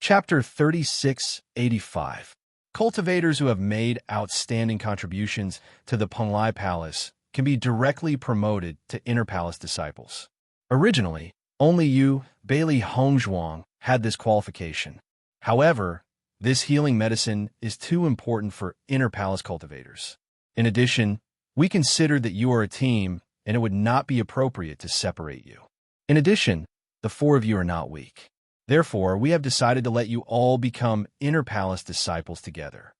Chapter 3685. Cultivators who have made outstanding contributions to the Penglai Palace can be directly promoted to Inner Palace disciples. Originally, only you, Bailey Hongzhuang, had this qualification. However, this healing medicine is too important for Inner Palace cultivators. In addition, we considered that you are a team and it would not be appropriate to separate you. In addition, the four of you are not weak. Therefore, we have decided to let you all become Inner Palace disciples together.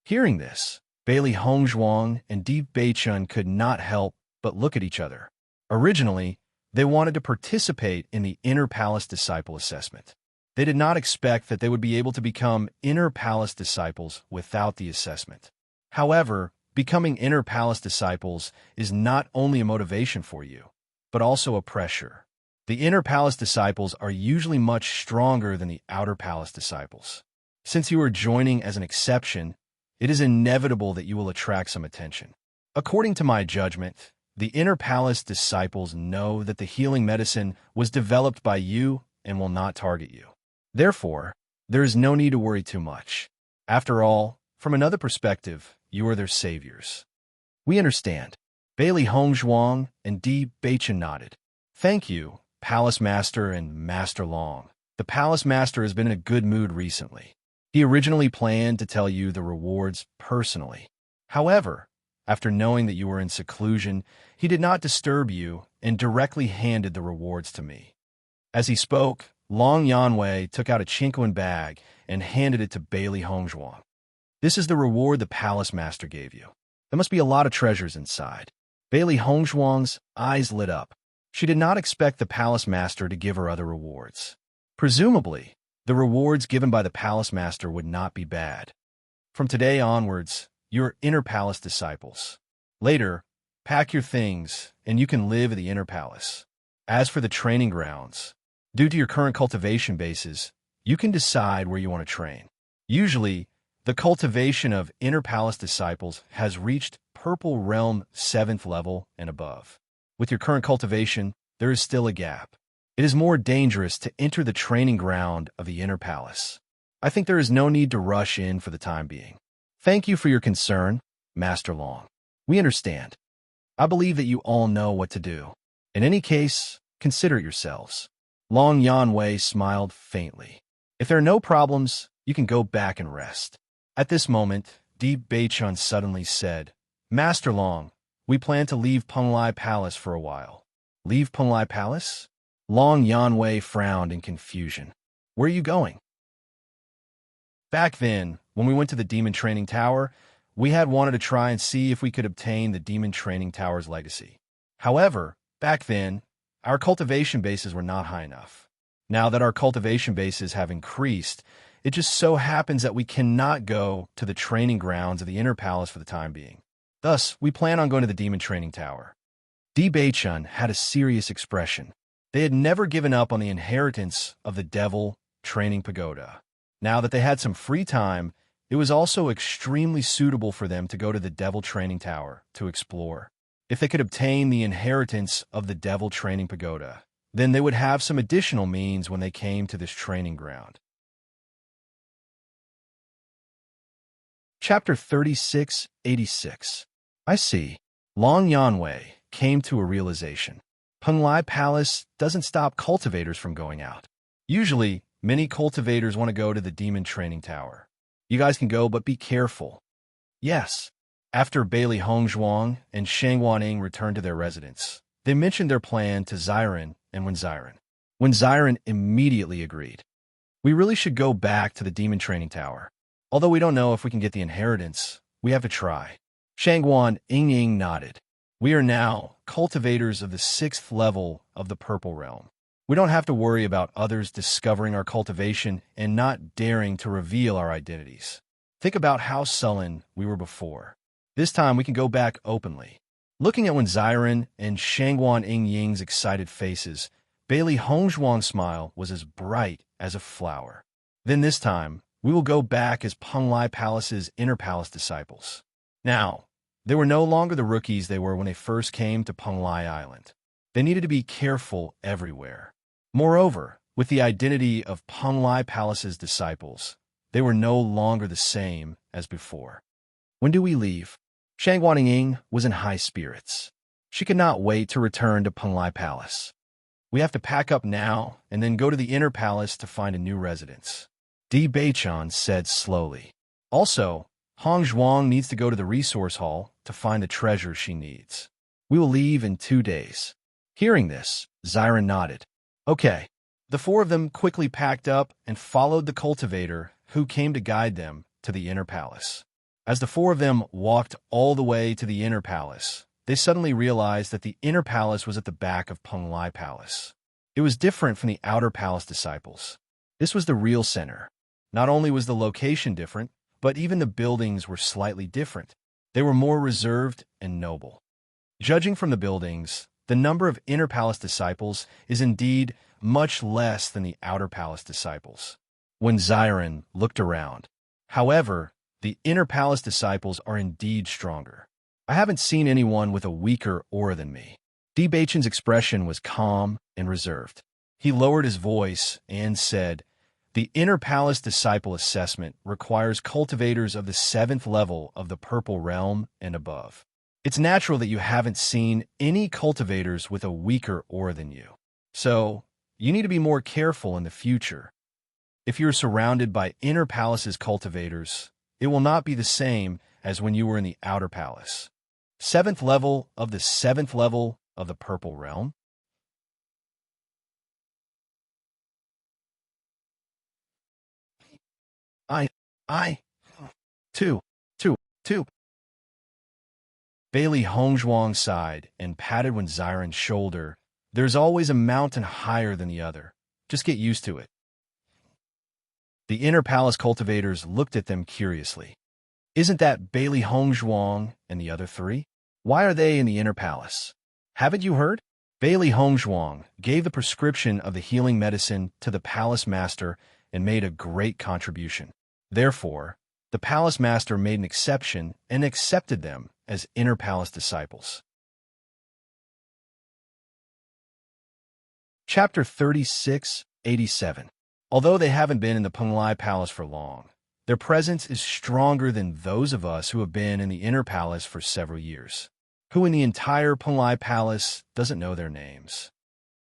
Hearing this, Bailey Hongzhuang and Bewitching could not help but look at each other. Originally, they wanted to participate in the Inner Palace disciple assessment. They did not expect that they would be able to become Inner Palace disciples without the assessment. However, becoming Inner Palace disciples is not only a motivation for you, but also a pressure. The Inner Palace disciples are usually much stronger than the Outer Palace disciples. Since you are joining as an exception, it is inevitable that you will attract some attention. According to my judgment, the Inner Palace disciples know that the healing medicine was developed by you and will not target you. Therefore, there is no need to worry too much. After all, from another perspective, you are their saviors. We understand. Bailey Hongzhuang and Bewitching nodded. Thank you, Palace Master and Master Long. The Palace Master has been in a good mood recently. He originally planned to tell you the rewards personally. However, after knowing that you were in seclusion, he did not disturb you and directly handed the rewards to me. As he spoke, Long Yanwei took out a Chinquan bag and handed it to Bailey Hongzhuang. This is the reward the Palace Master gave you. There must be a lot of treasures inside. Bailey Hongzhuang's eyes lit up. She did not expect the Palace Master to give her other rewards. Presumably, the rewards given by the Palace Master would not be bad. From today onwards, you're Inner Palace disciples. Later, pack your things, and you can live at the Inner Palace. As for the training grounds, due to your current cultivation bases, you can decide where you want to train. Usually, the cultivation of Inner Palace disciples has reached Purple Realm 7th level and above. With your current cultivation, there is still a gap. It is more dangerous to enter the training ground of the Inner Palace. I think there is no need to rush in for the time being. Thank you for your concern, Master Long. We understand. I believe that you all know what to do. In any case, consider it yourselves. Long Yanwei smiled faintly. If there are no problems, you can go back and rest. At this moment, Bewitching suddenly said, Master Long, we plan to leave Penglai Palace for a while. Leave Penglai Palace? Long Yanwei frowned in confusion. Where are you going? Back then, when we went to the Demon Training Tower, we had wanted to try and see if we could obtain the Demon Training Tower's legacy. However, back then, our cultivation bases were not high enough. Now that our cultivation bases have increased, it just so happens that we cannot go to the training grounds of the Inner Palace for the time being. Thus, we plan on going to the Demon Training Tower. Bewitching had a serious expression. They had never given up on the inheritance of the Devil Training Pagoda. Now that they had some free time, it was also extremely suitable for them to go to the Devil Training Tower to explore. If they could obtain the inheritance of the Devil Training Pagoda, then they would have some additional means when they came to this training ground. Chapter 3686. I see. Long Yanwei came to a realization. Penglai Palace doesn't stop cultivators from going out. Usually, many cultivators want to go to the Demon Training Tower. You guys can go, but be careful. Yes. After Bailey Hongzhuang and Shangwaning returned to their residence, they mentioned their plan to Xiren and Wenxiren. Wenxiren immediately agreed. We really should go back to the Demon Training Tower. Although we don't know if we can get the inheritance, we have to try. Shangwan Ying nodded. We are now cultivators of the 6th level of the Purple Realm. We don't have to worry about others discovering our cultivation and not daring to reveal our identities. Think about how sullen we were before. This time we can go back openly. Looking at Wenxiren and Shangwan Ying's excited faces, Bailey Hongzhuang's smile was as bright as a flower. Then this time, we will go back as Penglai Palace's Inner Palace disciples. Now, they were no longer the rookies they were when they first came to Penglai Island. They needed to be careful everywhere. Moreover, With the identity of Penglai Palace's disciples, they were no longer the same as before. When do we leave? Shangguan Ying was in high spirits. She could not wait to return to Penglai Palace. We have to pack up now and then go to the inner palace to find a new residence, Di Beichan said slowly. Also, Hong Zhuang needs to go to the resource hall to find the treasure she needs. We will leave in 2 days. Hearing this, Xiren nodded. Okay. The four of them quickly packed up and followed the cultivator who came to guide them to the inner palace. As the four of them walked all the way to the inner palace, they suddenly realized that the inner palace was at the back of Penglai Palace. It was different from the outer palace disciples. This was the real center. Not only was the location different, but even the buildings were slightly different. They were more reserved and noble. Judging from the buildings, the number of inner palace disciples is indeed much less than the outer palace disciples. When Xiren looked around, however, the inner palace disciples are indeed stronger. I haven't seen anyone with a weaker aura than me. Di Beichan's expression was calm and reserved. He lowered his voice and said, "The inner palace disciple assessment requires cultivators of the 7th level of the purple realm and above. It's natural that you haven't seen any cultivators with a weaker aura than you. So, you need to be more careful in the future. If you're surrounded by inner palace's cultivators, it will not be the same as when you were in the outer palace. 7th level of the 7th level of the purple realm? I, two. Bailey Hongzhuang sighed and patted Xiren's shoulder. There's always a mountain higher than the other. Just get used to it. The inner palace cultivators looked at them curiously. Isn't that Bailey Hongzhuang and the other three? Why are they in the inner palace? Haven't you heard? Bailey Hongzhuang gave the prescription of the healing medicine to the palace master and made a great contribution. Therefore, the palace master made an exception and accepted them as inner palace disciples. Chapter 3687. Although they haven't been in the Penglai Palace for long, their presence is stronger than those of us who have been in the inner palace for several years. Who in the entire Penglai Palace doesn't know their names?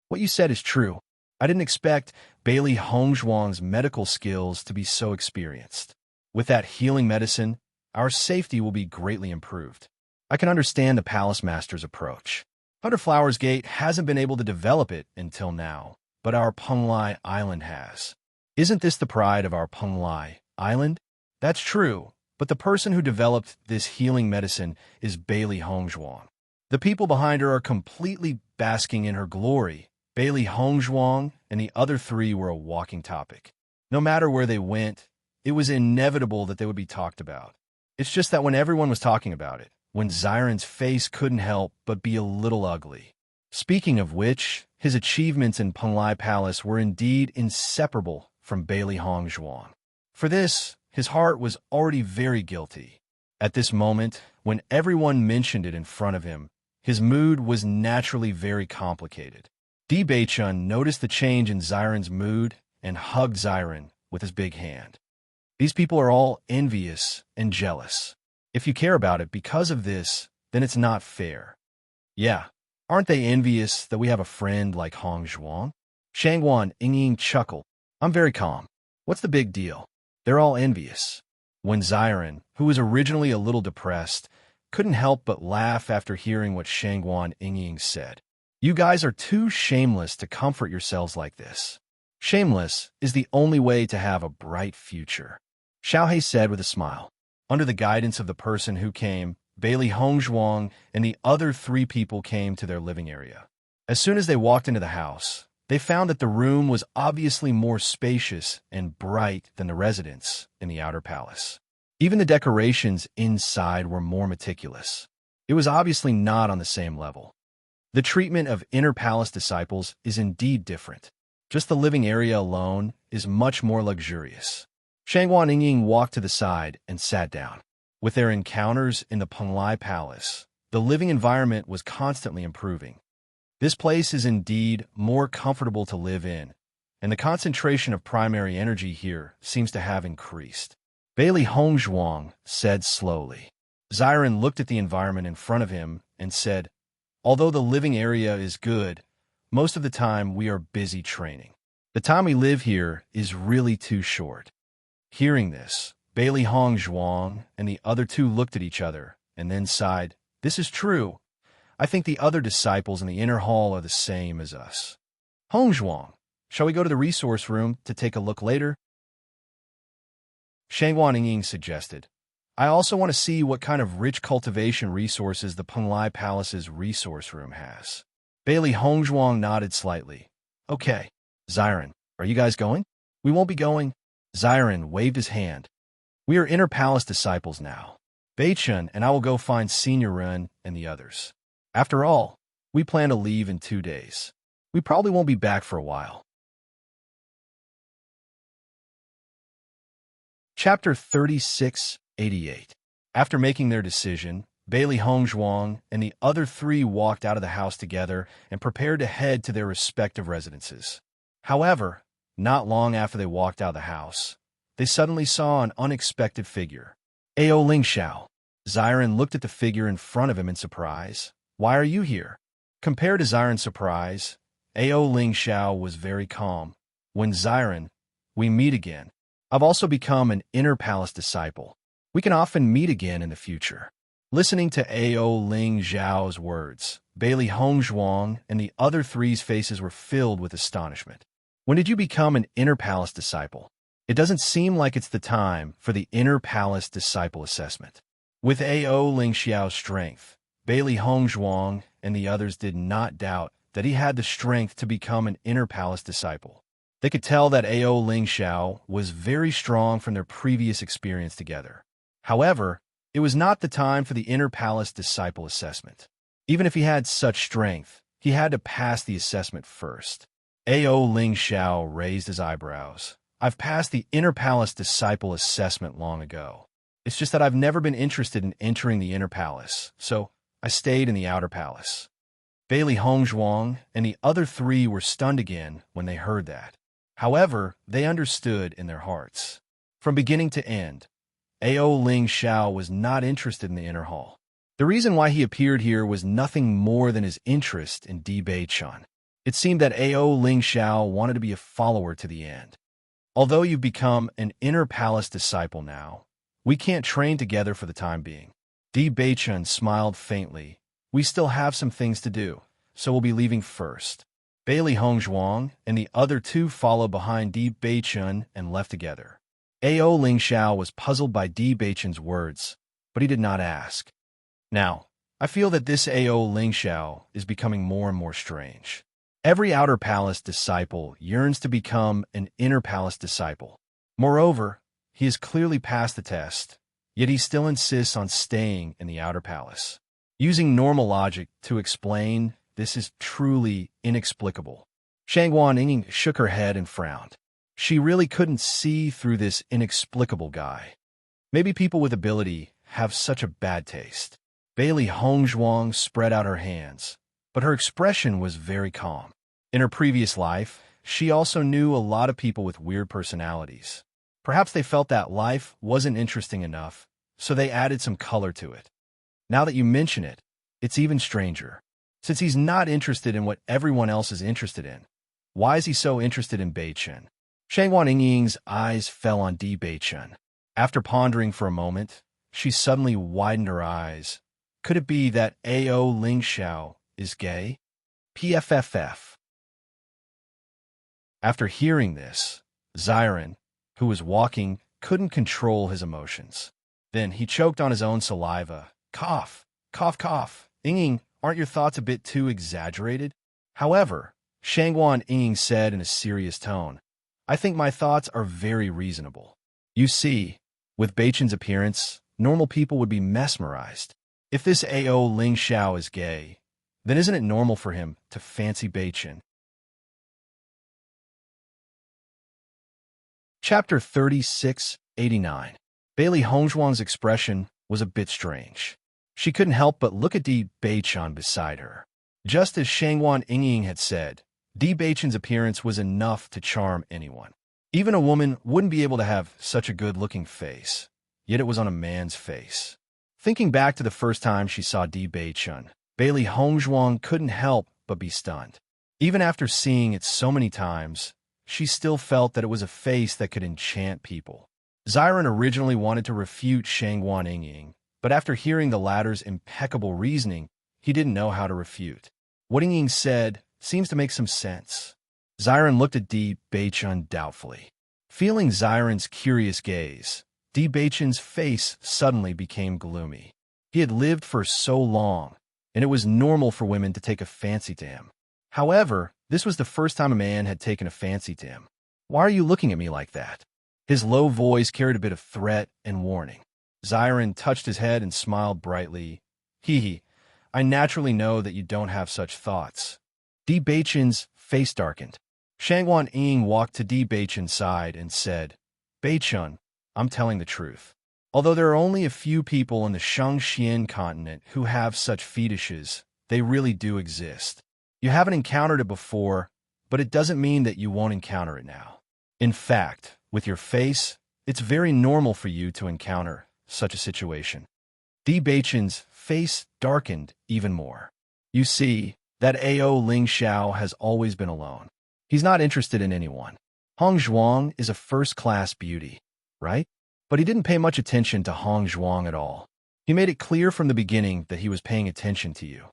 What you said is true. I didn't expect Bailey Hongzhuang's medical skills to be so experienced. With that healing medicine, our safety will be greatly improved. I can understand the palace master's approach. Butterflower's Gate hasn't been able to develop it until now, but our Penglai Island has. Isn't this the pride of our Penglai Island? That's true, but the person who developed this healing medicine is Bailey Hongzhuang. The people behind her are completely basking in her glory. Bailey Hongzhuang and the other three were a walking topic. No matter where they went, it was inevitable that they would be talked about. It's just that when everyone was talking about it, when Xiren's face couldn't help but be a little ugly. Speaking of which, his achievements in Penglai Palace were indeed inseparable from Bailey Hongzhuang. For this, his heart was already very guilty. At this moment, when everyone mentioned it in front of him, his mood was naturally very complicated. Di Beichan noticed the change in Xiren's mood and hugged Xiren with his big hand. These people are all envious and jealous. If you care about it because of this, then it's not fair. Yeah, aren't they envious that we have a friend like Hong Zhuang? Shangguan Ying chuckled. I'm very calm. What's the big deal? They're all envious. When Xiren, who was originally a little depressed, couldn't help but laugh after hearing what Shangguan Ying said. You guys are too shameless to comfort yourselves like this. Shameless is the only way to have a bright future, Xiaohei said with a smile. Under the guidance of the person who came, Bailey Hongzhuang and the other three people came to their living area. As soon as they walked into the house, they found that the room was obviously more spacious and bright than the residence in the outer palace. Even the decorations inside were more meticulous. It was obviously not on the same level. The treatment of inner palace disciples is indeed different. Just the living area alone is much more luxurious. Shangguan Ying walked to the side and sat down. With their encounters in the Penglai Palace, the living environment was constantly improving. This place is indeed more comfortable to live in, and the concentration of primary energy here seems to have increased. Bailey Hongzhuang said slowly. Xiren looked at the environment in front of him and said, although the living area is good, most of the time we are busy training. The time we live here is really too short. Hearing this, Bailey Hongzhuang and the other two looked at each other and then sighed. This is true. I think the other disciples in the inner hall are the same as us. Hongzhuang, shall we go to the resource room to take a look later? Shangguan Ying suggested. I also want to see what kind of rich cultivation resources the Penglai Palace's resource room has. Bailey Hongzhuang nodded slightly. Okay. Xiren, are you guys going? We won't be going. Xiren waved his hand. We are inner palace disciples now. Beichun and I will go find Senior Ren and the others. After all, we plan to leave in 2 days. We probably won't be back for a while. Chapter 3688. After making their decision, Bailey Hongzhuang and the other three walked out of the house together and prepared to head to their respective residences. However, not long after they walked out of the house, they suddenly saw an unexpected figure. Ao Lingxiao. Xiren looked at the figure in front of him in surprise. Why are you here? Compared to Xiren's surprise, Ao Lingxiao was very calm. When Xiren, we meet again. I've also become an inner palace disciple. We can often meet again in the future. Listening to Ao Lingxiao's words, Bailey Hongzhuang and the other three's faces were filled with astonishment. When did you become an inner palace disciple? It doesn't seem like it's the time for the inner palace disciple assessment. With Ao Lingxiao's strength, Bailey Hongzhuang and the others did not doubt that he had the strength to become an inner palace disciple. They could tell that Ao Lingxiao was very strong from their previous experience together. However, it was not the time for the inner palace disciple assessment. Even if he had such strength, he had to pass the assessment first. Ao Lingxiao raised his eyebrows. I've passed the inner palace disciple assessment long ago. It's just that I've never been interested in entering the inner palace, so I stayed in the outer palace. Bailey Hongzhuang and the other three were stunned again when they heard that. However, they understood in their hearts. From beginning to end, Ao Lingxiao was not interested in the inner hall. The reason why he appeared here was nothing more than his interest in Di Beichun. It seemed that Ao Lingxiao wanted to be a follower to the end. Although you've become an inner palace disciple now, we can't train together for the time being. Di Beichun smiled faintly. We still have some things to do, so we'll be leaving first. Bailey Hongzhuang and the other two followed behind Di Beichun and left together. Ao Lingxiao was puzzled by Di Beichun's words, but he did not ask. Now, I feel that this Ao Lingxiao is becoming more and more strange. Every outer palace disciple yearns to become an inner palace disciple. Moreover, he has clearly passed the test, yet he still insists on staying in the outer palace. Using normal logic to explain, this is truly inexplicable. Shangguan Ying shook her head and frowned. She really couldn't see through this inexplicable guy. Maybe people with ability have such a bad taste. Bailey Hongzhuang spread out her hands, but her expression was very calm. In her previous life, she also knew a lot of people with weird personalities. Perhaps they felt that life wasn't interesting enough, so they added some color to it. Now that you mention it, it's even stranger. Since he's not interested in what everyone else is interested in, why is he so interested in Beichun? Shangguan Ying's eyes fell on Di Beichun. After pondering for a moment, she suddenly widened her eyes. Could it be that Ao Lingxiao is gay? PFFF. After hearing this, Xiren, who was walking, couldn't control his emotions. Then he choked on his own saliva. Cough, cough, cough. Ying, aren't your thoughts a bit too exaggerated? However, Shangguan Ying said in a serious tone, I think my thoughts are very reasonable. You see, with Beichun's appearance, normal people would be mesmerized. If this Ao Lingxiao is gay, then isn't it normal for him to fancy Beichun? Chapter 3689. Bailey Hongzhuang's expression was a bit strange. She couldn't help but look at Di Beichun beside her. Just as Shangguan Ying had said, Di Beichen's appearance was enough to charm anyone. Even a woman wouldn't be able to have such a good-looking face, yet it was on a man's face. Thinking back to the first time she saw Di Beichen, Bailey Hongzhuang couldn't help but be stunned. Even after seeing it so many times, she still felt that it was a face that could enchant people. Ziren originally wanted to refute Shangguan Yingying, but after hearing the latter's impeccable reasoning, he didn't know how to refute. What Yingying said seems to make some sense. Ziren looked at Di Beichen doubtfully. Feeling Ziren's curious gaze, Di Beichen's face suddenly became gloomy. He had lived for so long, and it was normal for women to take a fancy to him. However, this was the first time a man had taken a fancy to him. "Why are you looking at me like that?" His low voice carried a bit of threat and warning. Ziren touched his head and smiled brightly. "Hee, I naturally know that you don't have such thoughts." Di Beichen's face darkened. Shangguan Ying walked to Di Beichen's side and said, "Beichen, I'm telling the truth. Although there are only a few people in the Shangxian continent who have such fetishes, they really do exist. You haven't encountered it before, but it doesn't mean that you won't encounter it now. In fact, with your face, it's very normal for you to encounter such a situation." Di Beichen's face darkened even more. "You see, that Ao Ling Xiao has always been alone. He's not interested in anyone. Hong Zhuang is a first-class beauty, right? But he didn't pay much attention to Hong Zhuang at all. He made it clear from the beginning that he was paying attention to you."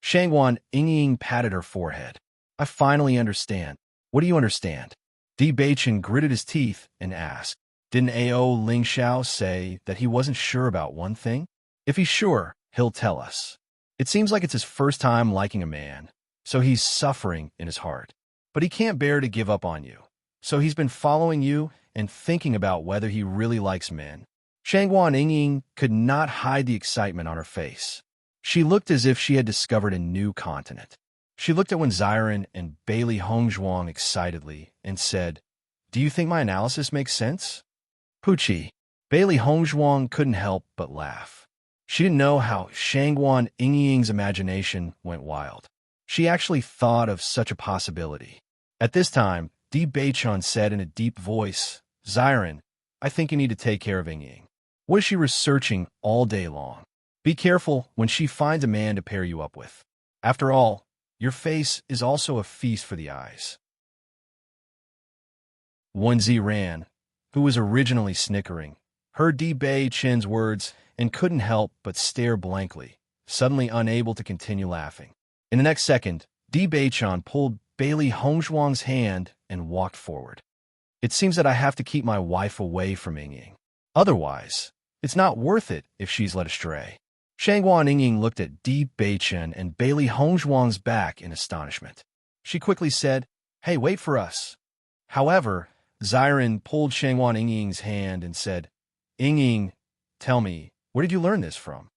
Shangguan Yingying patted her forehead. "I finally understand." "What do you understand?" Di Beichen gritted his teeth and asked, "Didn't Ao Ling Xiao say that he wasn't sure about one thing? If he's sure, he'll tell us. It seems like it's his first time liking a man, so he's suffering in his heart. But he can't bear to give up on you, so he's been following you and thinking about whether he really likes men." Shangguan Yingying could not hide the excitement on her face. She looked as if she had discovered a new continent. She looked at Wen Ziren and Bailey Hongzhuang excitedly and said, "Do you think my analysis makes sense?" "Puchi." Bailey Hongzhuang couldn't help but laugh. She didn't know how Shangguan Yingying's imagination went wild. She actually thought of such a possibility. At this time, Di Beichen said in a deep voice, "Ziren, I think you need to take care of Yingying. What is she researching all day long? Be careful when she finds a man to pair you up with. After all, your face is also a feast for the eyes." Wen Ziran, who was originally snickering, heard Di Beichen's words and couldn't help but stare blankly, suddenly unable to continue laughing. In the next second, Di Beichen pulled Bailey Hongzhuang's hand and walked forward. "It seems that I have to keep my wife away from Yingying. Otherwise, it's not worth it if she's led astray." Shangguan Yingying looked at Di Beichen and Bailey Hongzhuang's back in astonishment. She quickly said, "Hey, wait for us." However, Ziren pulled Shangguan Yingying's hand and said, "Yingying, tell me, where did you learn this from?"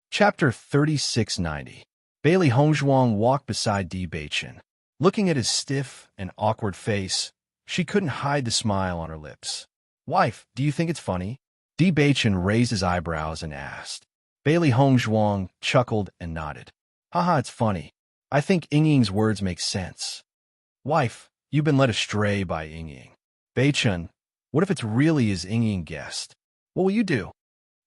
Chapter 3690. Bailey Hongzhuang walked beside Di Beichen. Looking at his stiff and awkward face, she couldn't hide the smile on her lips. "Wife, do you think it's funny?" Di Beichen raised his eyebrows and asked. Bailey Hongzhuang chuckled and nodded. "Haha, it's funny. I think Yingying's words make sense." "Wife, you've been led astray by Yingying." "Beichen, what if it's really as Yingying guessed? What will you do?"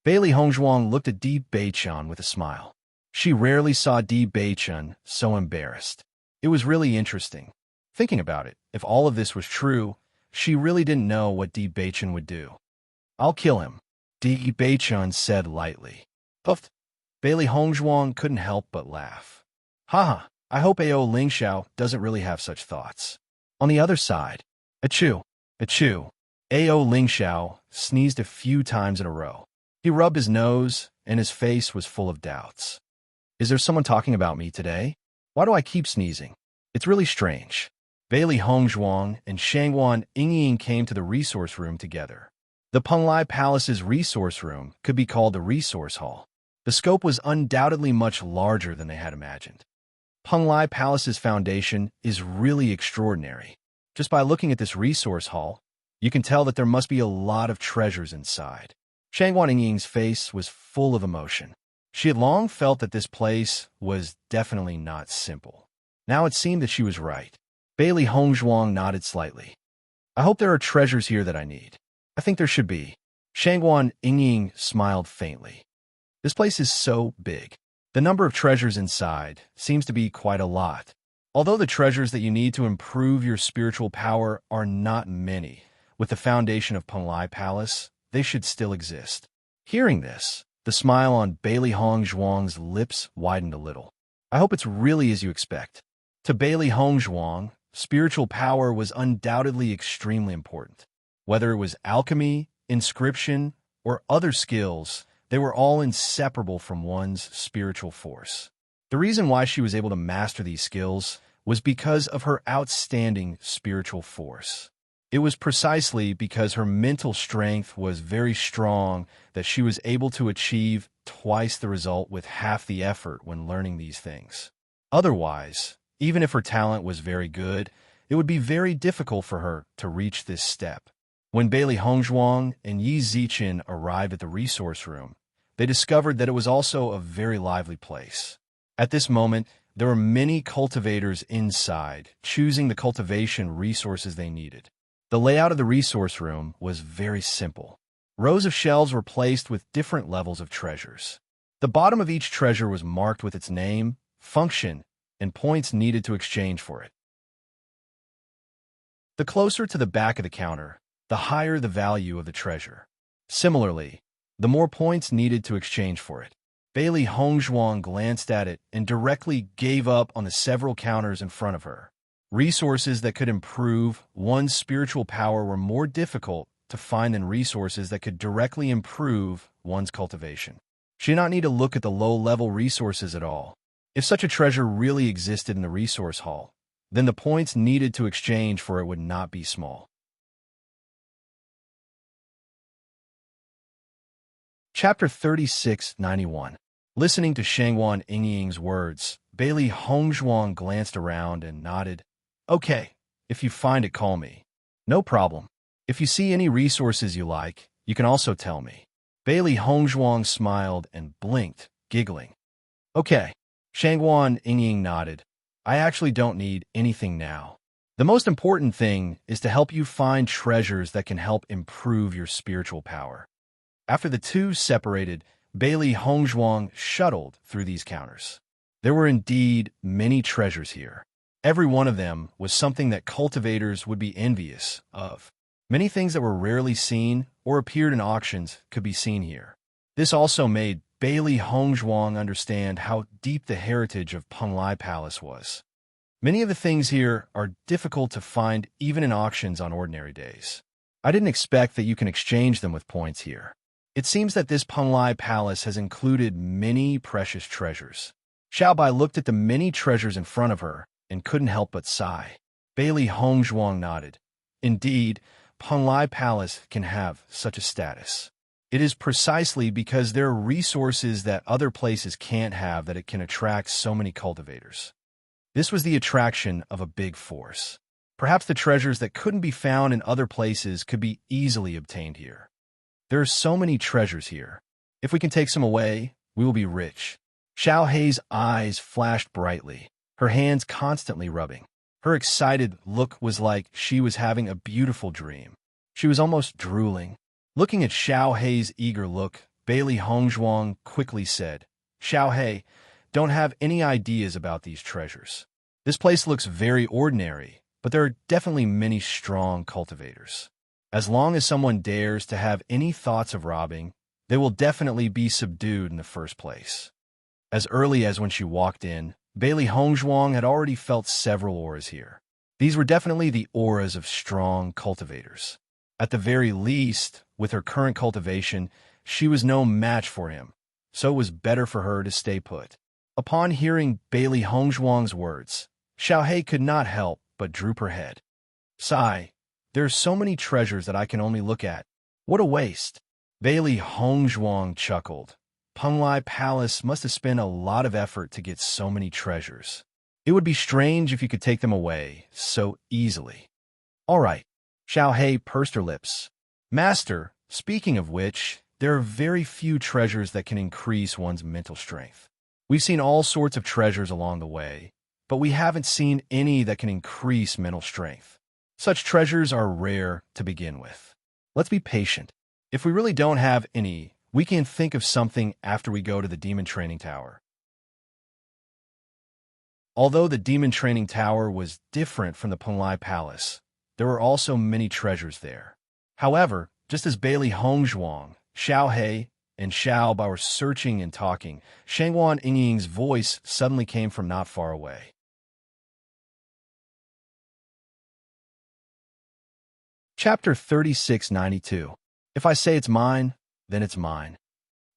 Bailey Hongzhuang looked at Di Beichen with a smile. She rarely saw Di Beichen so embarrassed. It was really interesting. Thinking about it, if all of this was true, she really didn't know what Di Beichen would do. "I'll kill him," Di Beichen said lightly. "Puffed." Bailey Hongzhuang couldn't help but laugh. "Haha, I hope Ao Ling Xiao doesn't really have such thoughts." On the other side, achoo, achoo, Ao Ling Xiao sneezed a few times in a row. He rubbed his nose, and his face was full of doubts. "Is there someone talking about me today? Why do I keep sneezing? It's really strange." Bailey Hongzhuang and Shangguan Yingying came to the resource room together. The Penglai Palace's resource room could be called the resource hall. The scope was undoubtedly much larger than they had imagined. Penglai Palace's foundation is really extraordinary. Just by looking at this resource hall, you can tell that there must be a lot of treasures inside. Shangguan Yingying's face was full of emotion. She had long felt that this place was definitely not simple. Now it seemed that she was right. Bailey Hongzhuang nodded slightly. I hope there are treasures here that I need. I think there should be. Shangguan Yingying smiled faintly. This place is so big. The number of treasures inside seems to be quite a lot. Although the treasures that you need to improve your spiritual power are not many, with the foundation of Penglai Palace, they should still exist. Hearing this, the smile on Bailey Hongzhuang's lips widened a little. I hope it's really as you expect. To Bailey Hongzhuang, spiritual power was undoubtedly extremely important. Whether it was alchemy, inscription, or other skills, they were all inseparable from one's spiritual force. The reason why she was able to master these skills was because of her outstanding spiritual force. It was precisely because her mental strength was very strong that she was able to achieve twice the result with half the effort when learning these things. Otherwise, even if her talent was very good, it would be very difficult for her to reach this step. When Bailey Hongzhuang and Yi Ziqin arrived at the resource room, they discovered that it was also a very lively place. At this moment, there were many cultivators inside, choosing the cultivation resources they needed. The layout of the resource room was very simple. Rows of shelves were placed with different levels of treasures. The bottom of each treasure was marked with its name, function, and points needed to exchange for it. The closer to the back of the counter, the higher the value of the treasure. Similarly, the more points needed to exchange for it. Bailey Hongzhuang glanced at it and directly gave up on the several counters in front of her. Resources that could improve one's spiritual power were more difficult to find than resources that could directly improve one's cultivation. She did not need to look at the low-level resources at all. If such a treasure really existed in the resource hall, then the points needed to exchange for it would not be small. Chapter 3691. Listening to Shangguan Yingying's words, Bailey Hongzhuang glanced around and nodded. Okay, if you find it, call me. No problem. If you see any resources you like, you can also tell me. Bailey Hongzhuang smiled and blinked, giggling. Okay. Shangguan Yingying nodded. I actually don't need anything now. The most important thing is to help you find treasures that can help improve your spiritual power. After the two separated, Bailey Hongzhuang shuttled through these counters. There were indeed many treasures here. Every one of them was something that cultivators would be envious of. Many things that were rarely seen or appeared in auctions could be seen here. This also made Bailey Hongzhuang understand how deep the heritage of Penglai Palace was. Many of the things here are difficult to find even in auctions on ordinary days. I didn't expect that you can exchange them with points here. It seems that this Penglai Palace has included many precious treasures. Xiaobai looked at the many treasures in front of her and couldn't help but sigh. Bailey Hongzhuang nodded. Indeed, Penglai Palace can have such a status. It is precisely because there are resources that other places can't have that it can attract so many cultivators. This was the attraction of a big force. Perhaps the treasures that couldn't be found in other places could be easily obtained here. There are so many treasures here. If we can take some away, we will be rich. Xiao Hei's eyes flashed brightly, her hands constantly rubbing. Her excited look was like she was having a beautiful dream. She was almost drooling. Looking at Xiao Hei's eager look, Bailey Hongzhuang quickly said, Xiao Hei, don't have any ideas about these treasures. This place looks very ordinary, but there are definitely many strong cultivators. As long as someone dares to have any thoughts of robbing, they will definitely be subdued in the first place. As early as when she walked in, Bailey Hongzhuang had already felt several auras here. These were definitely the auras of strong cultivators. At the very least, with her current cultivation, she was no match for him, so it was better for her to stay put. Upon hearing Bailey Hongzhuang's words, Xiao Hei could not help but droop her head. Sigh, there are so many treasures that I can only look at. What a waste. Bailey Hongzhuang chuckled. Penglai Palace must have spent a lot of effort to get so many treasures. It would be strange if you could take them away so easily. All right. Xiao Hei pursed her lips. Master, speaking of which, there are very few treasures that can increase one's mental strength. We've seen all sorts of treasures along the way, but we haven't seen any that can increase mental strength. Such treasures are rare to begin with. Let's be patient. If we really don't have any, we can think of something after we go to the Demon Training Tower. Although the Demon Training Tower was different from the Penglai Palace, there were also many treasures there. However, just as Bailey Hongzhuang, Xiao He, and Xiao Bao were searching and talking, Shangguan Yingying's voice suddenly came from not far away. Chapter 3692. If I say it's mine, then it's mine.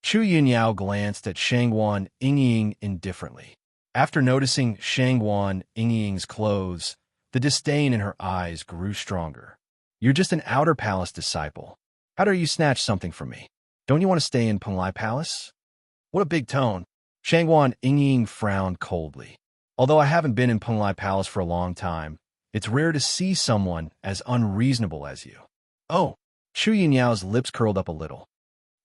Chu Yunyao glanced at Shangguan Yingying indifferently. After noticing Shangguan Yingying's clothes, the disdain in her eyes grew stronger. You're just an outer palace disciple. How dare you snatch something from me? Don't you want to stay in Penglai Palace? What a big tone. Shangguan Yingying frowned coldly. Although I haven't been in Penglai Palace for a long time, it's rare to see someone as unreasonable as you. Oh, Chu Yunyao's lips curled up a little.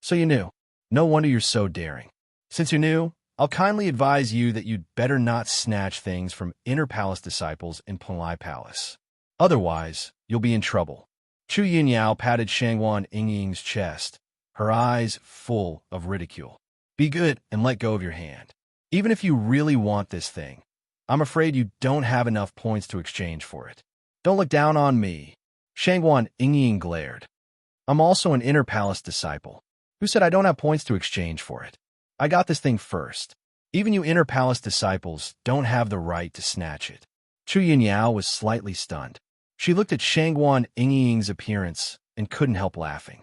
So you knew. No wonder you're so daring. Since you knew, I'll kindly advise you that you'd better not snatch things from inner palace disciples in Penglai Palace. Otherwise, you'll be in trouble. Chu Yunyao patted Shangguan Yingying's chest, her eyes full of ridicule. Be good and let go of your hand. Even if you really want this thing, I'm afraid you don't have enough points to exchange for it. Don't look down on me. Shangguan Yingying glared. I'm also an inner palace disciple. Who said I don't have points to exchange for it? I got this thing first. Even you inner palace disciples don't have the right to snatch it. Chu Yunyao was slightly stunned. She looked at Shangguan Yingying's appearance and couldn't help laughing.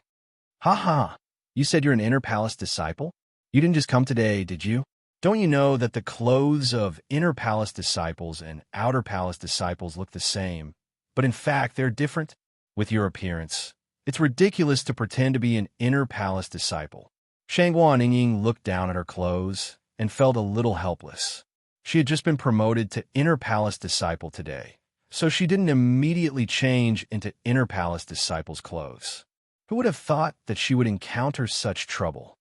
Ha ha! You said you're an inner palace disciple? You didn't just come today, did you? Don't you know that the clothes of inner palace disciples and outer palace disciples look the same, but in fact they're different? With your appearance, it's ridiculous to pretend to be an inner palace disciple. Shangguan Yingying looked down at her clothes and felt a little helpless. She had just been promoted to inner palace disciple today, so she didn't immediately change into inner palace disciple's clothes. Who would have thought that she would encounter such trouble?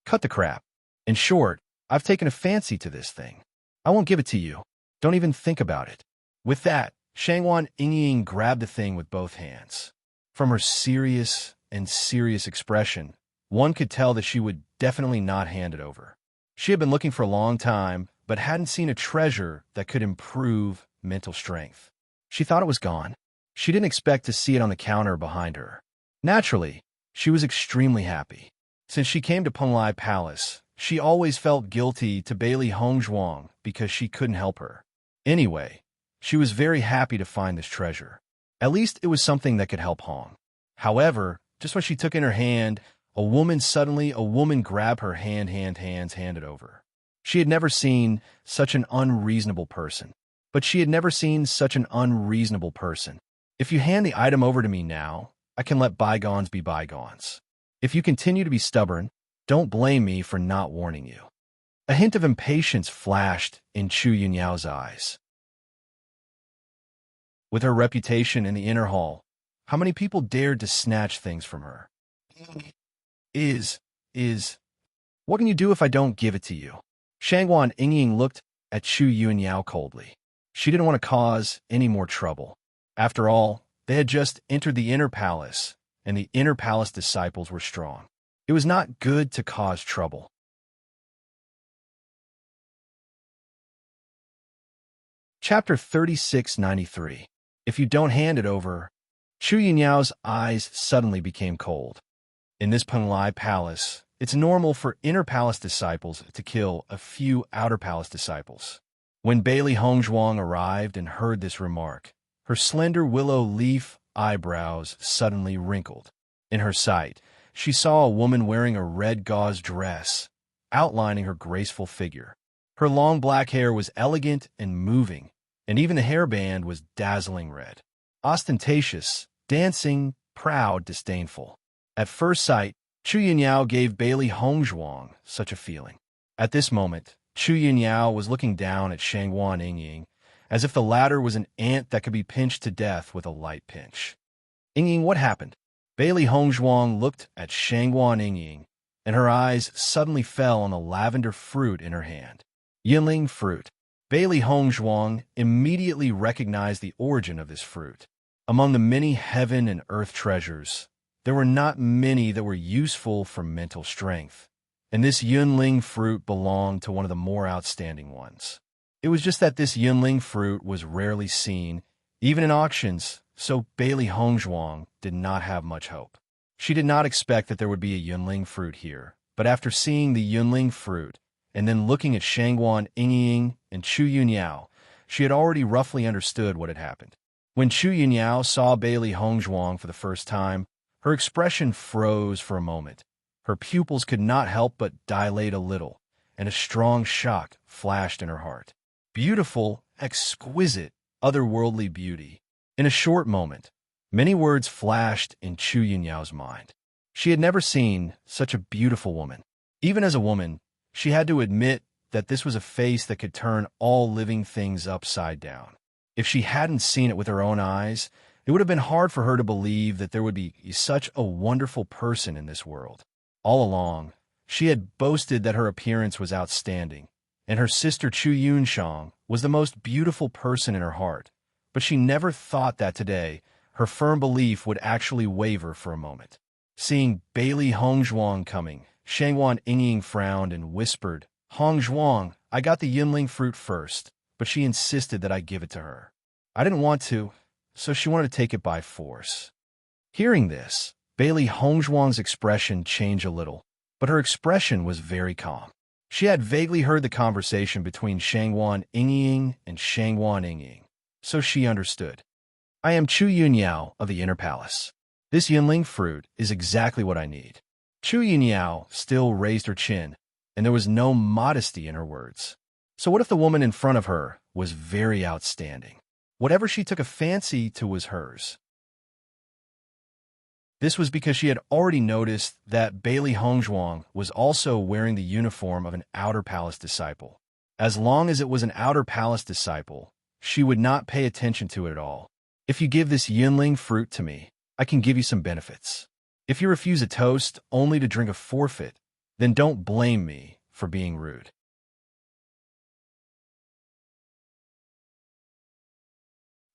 Cut the crap. In short, I've taken a fancy to this thing. I won't give it to you. Don't even think about it. With that, Shangguan Yingying grabbed the thing with both hands. From her serious expression, one could tell that she would definitely not hand it over. She had been looking for a long time, but hadn't seen a treasure that could improve mental strength. She thought it was gone. She didn't expect to see it on the counter behind her. Naturally, she was extremely happy. Since she came to Penglai Palace, she always felt guilty to Bailey Hongzhuang because she couldn't help her. Anyway, she was very happy to find this treasure. At least it was something that could help Hong. However, just when she took in her hand, a woman grabbed her handed over. She had never seen such an unreasonable person. If you hand the item over to me now, I can let bygones be bygones. If you continue to be stubborn, don't blame me for not warning you. A hint of impatience flashed in Chu Yunyao's eyes. With her reputation in the inner hall, how many people dared to snatch things from her? What can you do if I don't give it to you? Shangguan Yingying looked at Chu Yunyao coldly. She didn't want to cause any more trouble. After all, they had just entered the inner palace, and the inner palace disciples were strong. It was not good to cause trouble. Chapter 3693. If you don't hand it over, Chu Yunyao's eyes suddenly became cold. In this Penglai Palace, it's normal for inner palace disciples to kill a few outer palace disciples. When Bailey Hongzhuang arrived and heard this remark, her slender willow leaf eyebrows suddenly wrinkled. In her sight, she saw a woman wearing a red gauze dress, outlining her graceful figure. Her long black hair was elegant and moving, and even the hairband was dazzling red. Ostentatious, dancing, proud, disdainful. At first sight, Chu Yunyao gave Bailey Hongzhuang such a feeling. At this moment, Chu Yunyao was looking down at Shangguan Yingying, as if the latter was an ant that could be pinched to death with a light pinch. Yingying, what happened? Bailey Hongzhuang looked at Shangguan Yingying and her eyes suddenly fell on the lavender fruit in her hand. Yinling fruit. Bailey Hongzhuang immediately recognized the origin of this fruit. Among the many heaven and earth treasures, there were not many that were useful for mental strength, and this Yunling fruit belonged to one of the more outstanding ones. It was just that this Yunling fruit was rarely seen, even in auctions, so Bailey Hongzhuang did not have much hope. She did not expect that there would be a Yunling fruit here, but after seeing the Yunling fruit, and then looking at Shangguan Yingying and Chu Yunyao, she had already roughly understood what had happened. When Chu Yunyao saw Bailey Hongzhuang for the first time, her expression froze for a moment. Her pupils could not help but dilate a little, and a strong shock flashed in her heart. Beautiful, exquisite, otherworldly beauty. In a short moment, many words flashed in Chu Yunyao's mind. She had never seen such a beautiful woman. Even as a woman, she had to admit that this was a face that could turn all living things upside down. If she hadn't seen it with her own eyes, it would have been hard for her to believe that there would be such a wonderful person in this world. All along, she had boasted that her appearance was outstanding, and her sister Chu Yunshang was the most beautiful person in her heart, but she never thought that today her firm belief would actually waver for a moment. Seeing Bailey Hongzhuang coming, Shangguan Yingying frowned and whispered, "Hongzhuang, I got the Yunling fruit first, but she insisted that I give it to her. I didn't want to, so she wanted to take it by force." Hearing this, Bailey Hongzhuang's expression changed a little, but her expression was very calm. She had vaguely heard the conversation between Shangguan Yingying and Shangguan Yingying, so she understood. "I am Chu Yunyao of the Inner Palace. This Yunling fruit is exactly what I need." Chu Yunyao still raised her chin, and there was no modesty in her words. So what if the woman in front of her was very outstanding? Whatever she took a fancy to was hers. This was because she had already noticed that Bailey Hongzhuang was also wearing the uniform of an Outer Palace disciple. As long as it was an Outer Palace disciple, she would not pay attention to it at all. "If you give this Yunling fruit to me, I can give you some benefits. If you refuse a toast only to drink a forfeit, then don't blame me for being rude."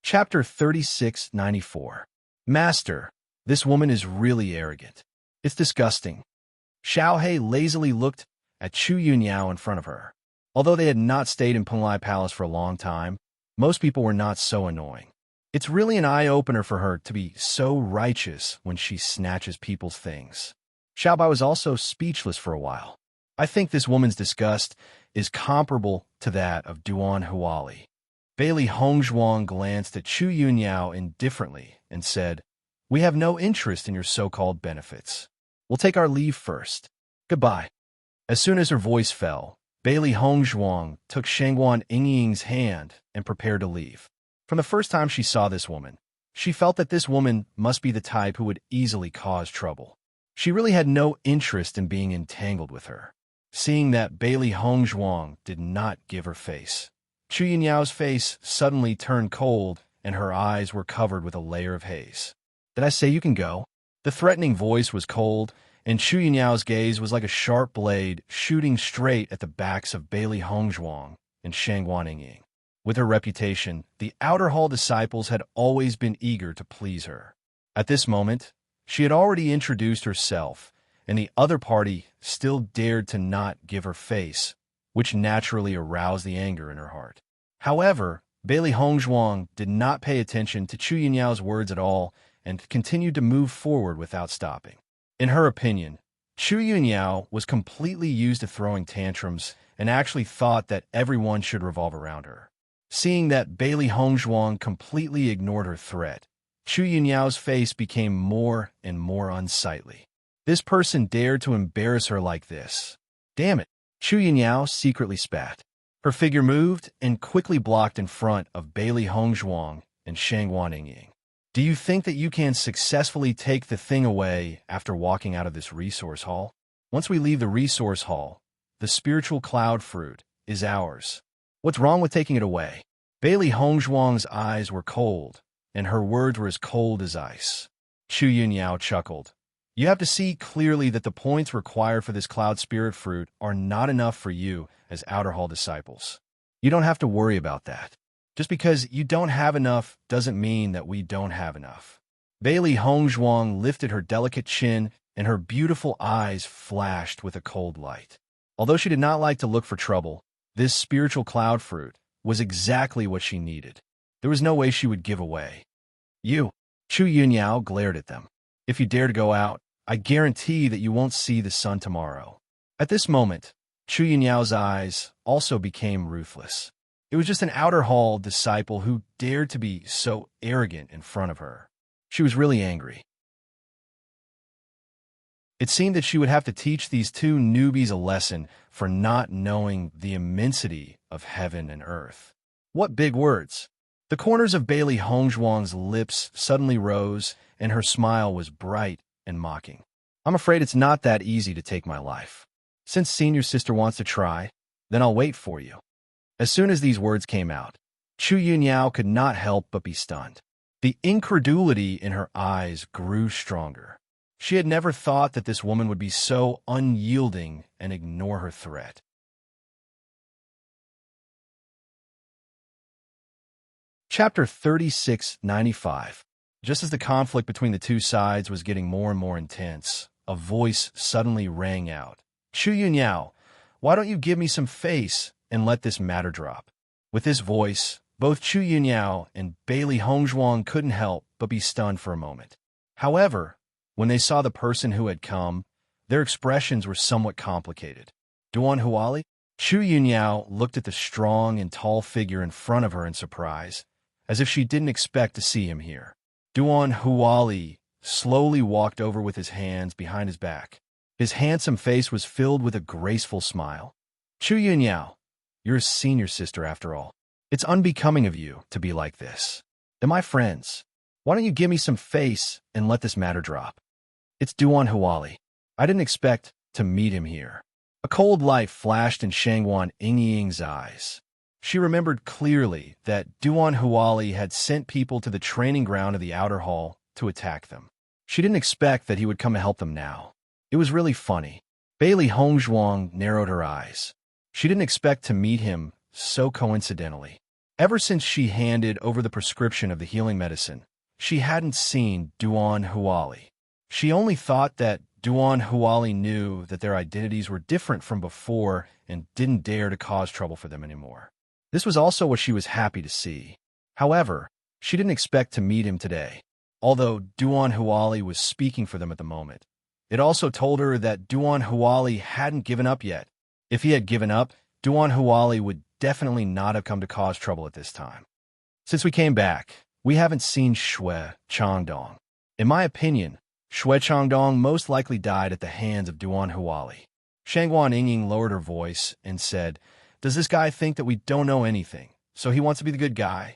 Chapter 3694. Master, this woman is really arrogant. It's disgusting. Xiao He lazily looked at Chu Yunyao in front of her. Although they had not stayed in Penglai Palace for a long time, most people were not so annoying. It's really an eye-opener for her to be so righteous when she snatches people's things. Xiaobai was also speechless for a while. I think this woman's disgust is comparable to that of Duan Huali. Bailey Hongzhuang glanced at Chu Yunyao indifferently and said, "We have no interest in your so-called benefits. We'll take our leave first. Goodbye." As soon as her voice fell, Bailey Hongzhuang took Shangguan Yingying's hand and prepared to leave. From the first time she saw this woman, she felt that this woman must be the type who would easily cause trouble. She really had no interest in being entangled with her. Seeing that Bailey Hongzhuang did not give her face, Chu Yunyao's face suddenly turned cold and her eyes were covered with a layer of haze. "Did I say you can go?" The threatening voice was cold, and Chu Yunyao's gaze was like a sharp blade shooting straight at the backs of Bailey Hongzhuang and Shangguan Yingying. With her reputation, the outer hall disciples had always been eager to please her. At this moment, she had already introduced herself, and the other party still dared to not give her face, which naturally aroused the anger in her heart. However, Bailey Hongzhuang did not pay attention to Chu Yunyao's words at all and continued to move forward without stopping. In her opinion, Chu Yunyao was completely used to throwing tantrums and actually thought that everyone should revolve around her. Seeing that Bailey Hongzhuang completely ignored her threat, Chu Yunyao's face became more and more unsightly. This person dared to embarrass her like this. Damn it! Chu Yunyao secretly spat. Her figure moved and quickly blocked in front of Bailey Hongzhuang and Shangguan Yingying. "Do you think that you can successfully take the thing away after walking out of this resource hall? Once we leave the resource hall, the spiritual cloud fruit is ours. What's wrong with taking it away?" Bailey Hongzhuang's eyes were cold, and her words were as cold as ice. Chu Yunyao chuckled. You have to see clearly that the points required for this cloud spirit fruit are not enough for you as Outer Hall disciples. You don't have to worry about that. Just because you don't have enough doesn't mean that we don't have enough. Bailey Hongzhuang lifted her delicate chin, and her beautiful eyes flashed with a cold light. Although she did not like to look for trouble, this spiritual cloud fruit was exactly what she needed. There was no way she would give away. You, Chu Yunyao glared at them. If you dare to go out, I guarantee that you won't see the sun tomorrow. At this moment, Chu Yunyao's eyes also became ruthless. It was just an Outer Hall disciple who dared to be so arrogant in front of her. She was really angry. It seemed that she would have to teach these two newbies a lesson for not knowing the immensity of heaven and earth. What big words! The corners of Bailey Hongzhuang's lips suddenly rose, and her smile was bright and mocking. I'm afraid it's not that easy to take my life. Since senior sister wants to try, then I'll wait for you. As soon as these words came out, Chu Yunyao could not help but be stunned. The incredulity in her eyes grew stronger. She had never thought that this woman would be so unyielding and ignore her threat. Chapter 3695. Just as the conflict between the two sides was getting more and more intense, a voice suddenly rang out. Chu Yunyao, why don't you give me some face and let this matter drop? With this voice, both Chu Yunyao and Bailey Hongzhuang couldn't help but be stunned for a moment. However, when they saw the person who had come, their expressions were somewhat complicated. Duan Huali? Chu Yunyao looked at the strong and tall figure in front of her in surprise, as if she didn't expect to see him here. Duan Huali slowly walked over with his hands behind his back. His handsome face was filled with a graceful smile. Chu Yunyao, you're a senior sister after all. It's unbecoming of you to be like this. And my friends, why don't you give me some face and let this matter drop? It's Duan Huali. I didn't expect to meet him here. A cold light flashed in Shangwan Yingying's eyes. She remembered clearly that Duan Huali had sent people to the training ground of the Outer Hall to attack them. She didn't expect that he would come to help them now. It was really funny. Bailey Hongzhuang narrowed her eyes. She didn't expect to meet him so coincidentally. Ever since she handed over the prescription of the healing medicine, she hadn't seen Duan Huali. She only thought that Duan Huali knew that their identities were different from before and didn't dare to cause trouble for them anymore. This was also what she was happy to see. However, she didn't expect to meet him today. Although Duan Huali was speaking for them at the moment, it also told her that Duan Huali hadn't given up yet. If he had given up, Duan Huali would definitely not have come to cause trouble at this time. Since we came back, we haven't seen Xue Changdong. In my opinion, Xue Changdong most likely died at the hands of Duan Huali. Shangwan Yingying lowered her voice and said, does this guy think that we don't know anything, so he wants to be the good guy?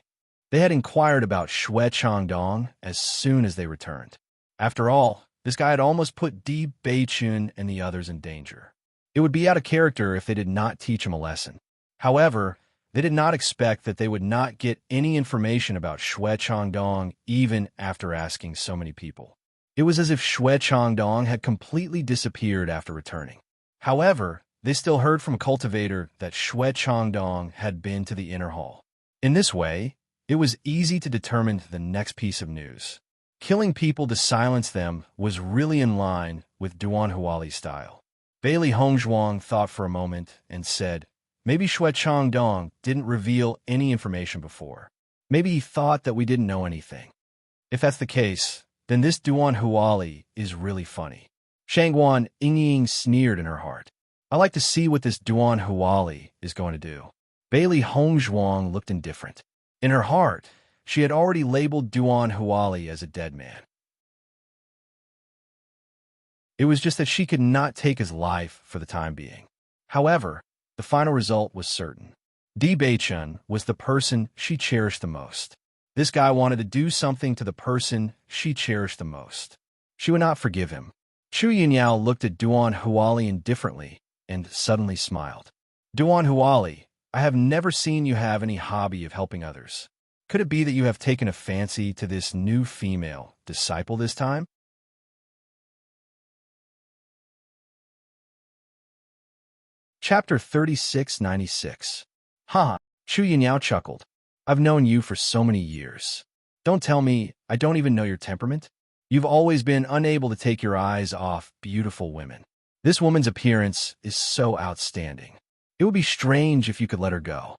They had inquired about Xue Changdong as soon as they returned. After all, this guy had almost put Bewitching and the others in danger. It would be out of character if they did not teach him a lesson. However, they did not expect that they would not get any information about Xue Changdong even after asking so many people. It was as if Xue Changdong had completely disappeared after returning. However, they still heard from a cultivator that Xue Changdong had been to the inner hall. In this way, it was easy to determine the next piece of news. Killing people to silence them was really in line with Duan Huali's style. Bailey Hongzhuang thought for a moment and said, maybe Xue Changdong didn't reveal any information before. Maybe he thought that we didn't know anything. If that's the case, then this Duan Huali is really funny. Shangwan Yingying sneered in her heart. I like to see what this Duan Huali is going to do. Bailey Hongzhuang looked indifferent. In her heart, she had already labeled Duan Huali as a dead man. It was just that she could not take his life for the time being. However, the final result was certain. Di Beichun was the person she cherished the most. This guy wanted to do something to the person she cherished the most. She would not forgive him. Chu Yunyao looked at Duan Huali indifferently and suddenly smiled. Duan Huali, I have never seen you have any hobby of helping others. Could it be that you have taken a fancy to this new female disciple this time? Chapter 3696. Ha! Chu Yinyao chuckled. I've known you for so many years. Don't tell me I don't even know your temperament? You've always been unable to take your eyes off beautiful women. This woman's appearance is so outstanding. It would be strange if you could let her go.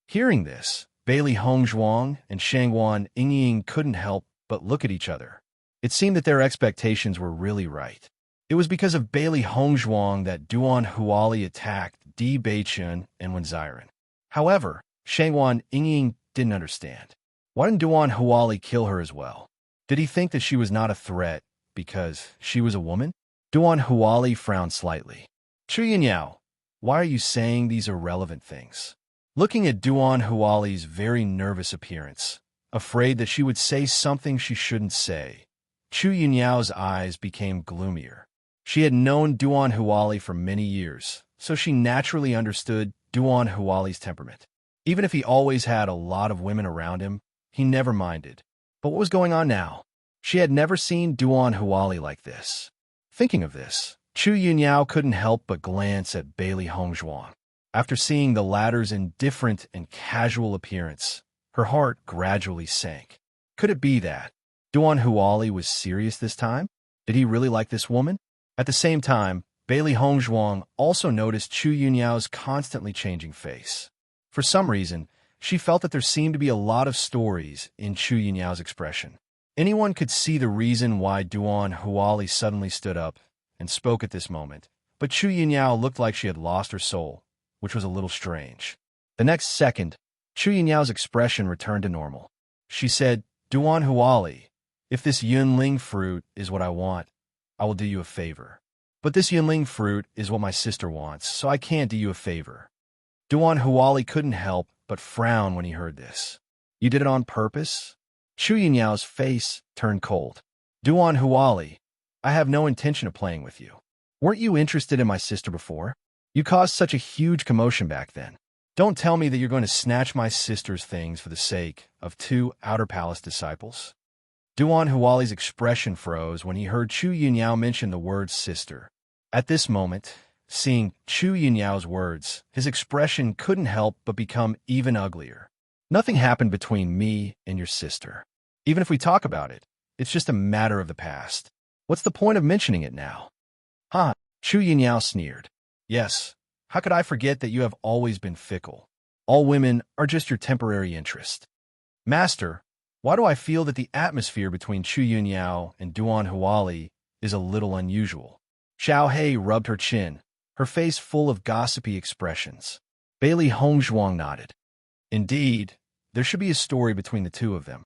Hearing this, Bailey Hongzhuang and Shangguan Yingying couldn't help but look at each other. It seemed that their expectations were really right. It was because of Bailey Hongzhuang that Duan Huali attacked Di Beichun and Wenziren. However, Shangguan Yingying didn't understand. Why didn't Duan Huali kill her as well? Did he think that she was not a threat because she was a woman? Duan Huali frowned slightly. Chu Yinyao, why are you saying these irrelevant things? Looking at Duan Huali's very nervous appearance, afraid that she would say something she shouldn't say, Chu Yunyao's eyes became gloomier. She had known Duan Huali for many years, so she naturally understood Duan Huali's temperament. Even if he always had a lot of women around him, he never minded. But what was going on now? She had never seen Duan Huali like this. Thinking of this, Chu Yunyao couldn't help but glance at Bailey Hongzhuang. After seeing the latter's indifferent and casual appearance, her heart gradually sank. Could it be that Duan Huali was serious this time? Did he really like this woman? At the same time, Bailey Hongzhuang also noticed Chu Yunyao's constantly changing face. For some reason, she felt that there seemed to be a lot of stories in Chu Yunyao's expression. Anyone could see the reason why Duan Huali suddenly stood up and spoke at this moment, but Chu Yunyao looked like she had lost her soul, which was a little strange. The next second, Chu Yunyao's expression returned to normal. She said, Duan Huali, if this Yunling fruit is what I want, I will do you a favor. But this Yunling fruit is what my sister wants, so I can't do you a favor. Duan Huali couldn't help but frown when he heard this. You did it on purpose? Chu Yunyao's face turned cold. Duan Huali, I have no intention of playing with you. Weren't you interested in my sister before? You caused such a huge commotion back then. Don't tell me that you're going to snatch my sister's things for the sake of 2 Outer Palace disciples. Duan Huali's expression froze when he heard Chu Yunyao mention the word sister. At this moment, seeing Chu Yunyao's words, his expression couldn't help but become even uglier. Nothing happened between me and your sister. Even if we talk about it, it's just a matter of the past. What's the point of mentioning it now? Ha! Chu Yunyao sneered. Yes, how could I forget that you have always been fickle? All women are just your temporary interest. Master, why do I feel that the atmosphere between Chu Yunyao and Duan Huali is a little unusual? Xiao Hei rubbed her chin, her face full of gossipy expressions. Bailey Hongzhuang nodded. Indeed, there should be a story between the two of them.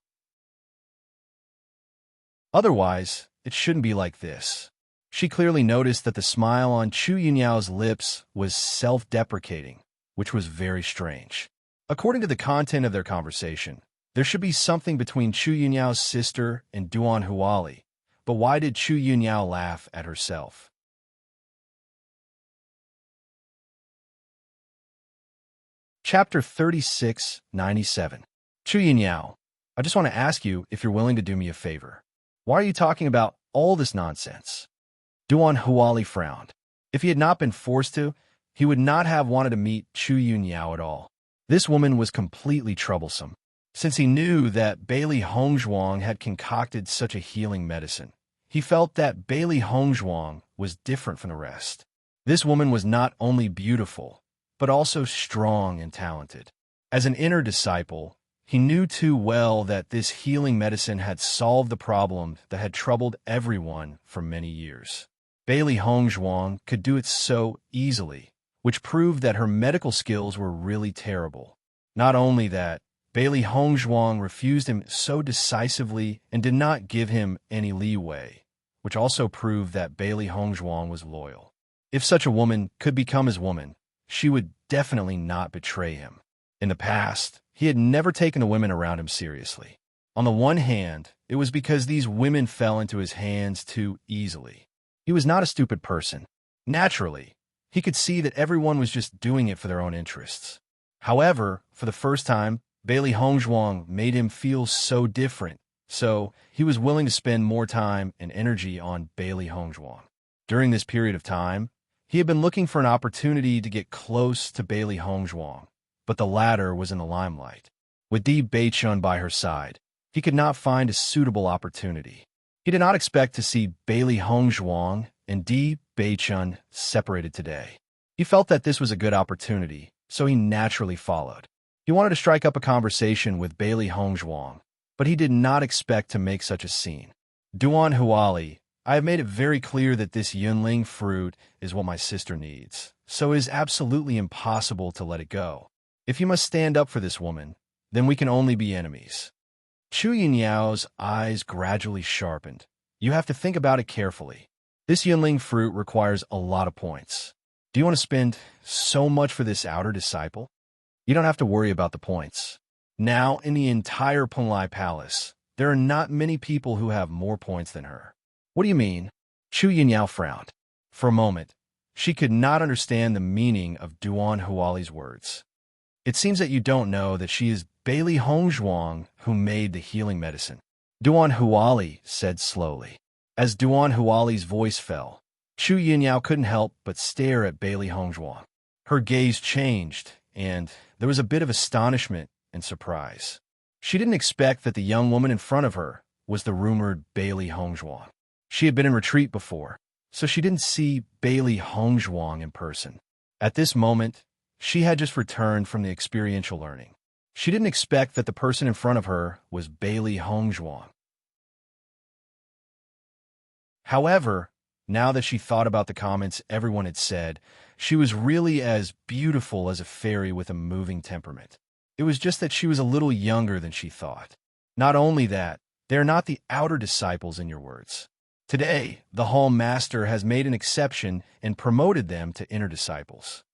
Otherwise, it shouldn't be like this. She clearly noticed that the smile on Chu Yunyao's lips was self-deprecating, which was very strange. According to the content of their conversation, there should be something between Chu Yunyao's sister and Duan Huali, but why did Chu Yunyao laugh at herself? Chapter 3697. Chu Yunyao, I just want to ask you if you're willing to do me a favor. Why are you talking about all this nonsense? Duan Huali frowned. If he had not been forced to, he would not have wanted to meet Chu Yunyao at all. This woman was completely troublesome. Since he knew that Bailey Hongzhuang had concocted such a healing medicine, he felt that Bailey Hongzhuang was different from the rest. This woman was not only beautiful, but also strong and talented. As an inner disciple, he knew too well that this healing medicine had solved the problem that had troubled everyone for many years. Bailey Hongzhuang could do it so easily, which proved that her medical skills were really terrible. Not only that, Bailey Hongzhuang refused him so decisively and did not give him any leeway, which also proved that Bailey Hongzhuang was loyal. If such a woman could become his woman, she would definitely not betray him. In the past, he had never taken the women around him seriously. On the one hand, it was because these women fell into his hands too easily. He was not a stupid person. Naturally, he could see that everyone was just doing it for their own interests. However, for the first time, Bailey Hongzhuang made him feel so different, so he was willing to spend more time and energy on Bailey Hongzhuang. During this period of time, He had been looking for an opportunity to get close to Bailey Hongzhuang, but the latter was in the limelight. With Di Beichun by her side, he could not find a suitable opportunity. He did not expect to see Bailey Hongzhuang and Di Beichun separated today. He felt that this was a good opportunity, so he naturally followed. He wanted to strike up a conversation with Bailey Hongzhuang, but he did not expect to make such a scene. Duan Huali, I have made it very clear that this Yunling fruit is what my sister needs, so it is absolutely impossible to let it go. If you must stand up for this woman, then we can only be enemies. Chu Yinyao's eyes gradually sharpened. You have to think about it carefully. This Yunling fruit requires a lot of points. Do you want to spend so much for this outer disciple? You don't have to worry about the points. Now, in the entire Penglai Palace, there are not many people who have more points than her. What do you mean? Chu Yinyao frowned. For a moment, she could not understand the meaning of Duan Huali's words. It seems that you don't know that she is Bailey Hongzhuang who made the healing medicine. Duan Huali said slowly. As Duan Huali's voice fell, Chu Yinyao couldn't help but stare at Bailey Hongzhuang. Her gaze changed, and there was a bit of astonishment and surprise. She didn't expect that the young woman in front of her was the rumored Bailey Hongzhuang. She had been in retreat before, so she didn't see Bailey Hongzhuang in person. At this moment, she had just returned from the experiential learning. She didn't expect that the person in front of her was Bailey Hongzhuang. However, now that she thought about the comments everyone had said, she was really as beautiful as a fairy with a moving temperament. It was just that she was a little younger than she thought. Not only that, they are not the outer disciples in your words. Today, the Hall Master has made an exception and promoted them to inner disciples.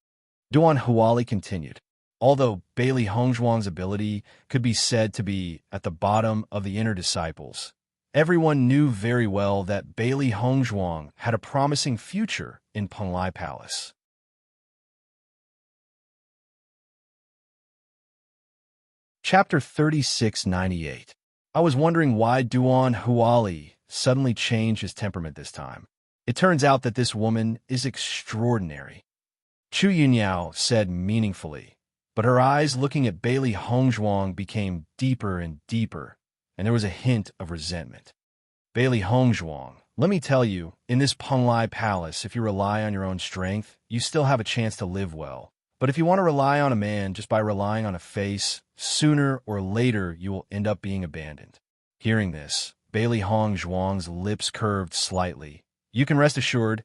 Duan Huali continued. Although Bailey Hongzhuang's ability could be said to be at the bottom of the inner disciples, everyone knew very well that Bailey Hongzhuang had a promising future in Penglai Palace. Chapter 3698. I was wondering why Duan Huali suddenly changed his temperament this time. It turns out that this woman is extraordinary. Chu Yinyao said meaningfully, but her eyes looking at Bailey Hongzhuang became deeper and deeper, and there was a hint of resentment. Bailey Hongzhuang, let me tell you, in this Penglai Palace, if you rely on your own strength, you still have a chance to live well. But if you want to rely on a man just by relying on a face, sooner or later you will end up being abandoned. Hearing this, Bailey Hongzhuang's lips curved slightly. You can rest assured,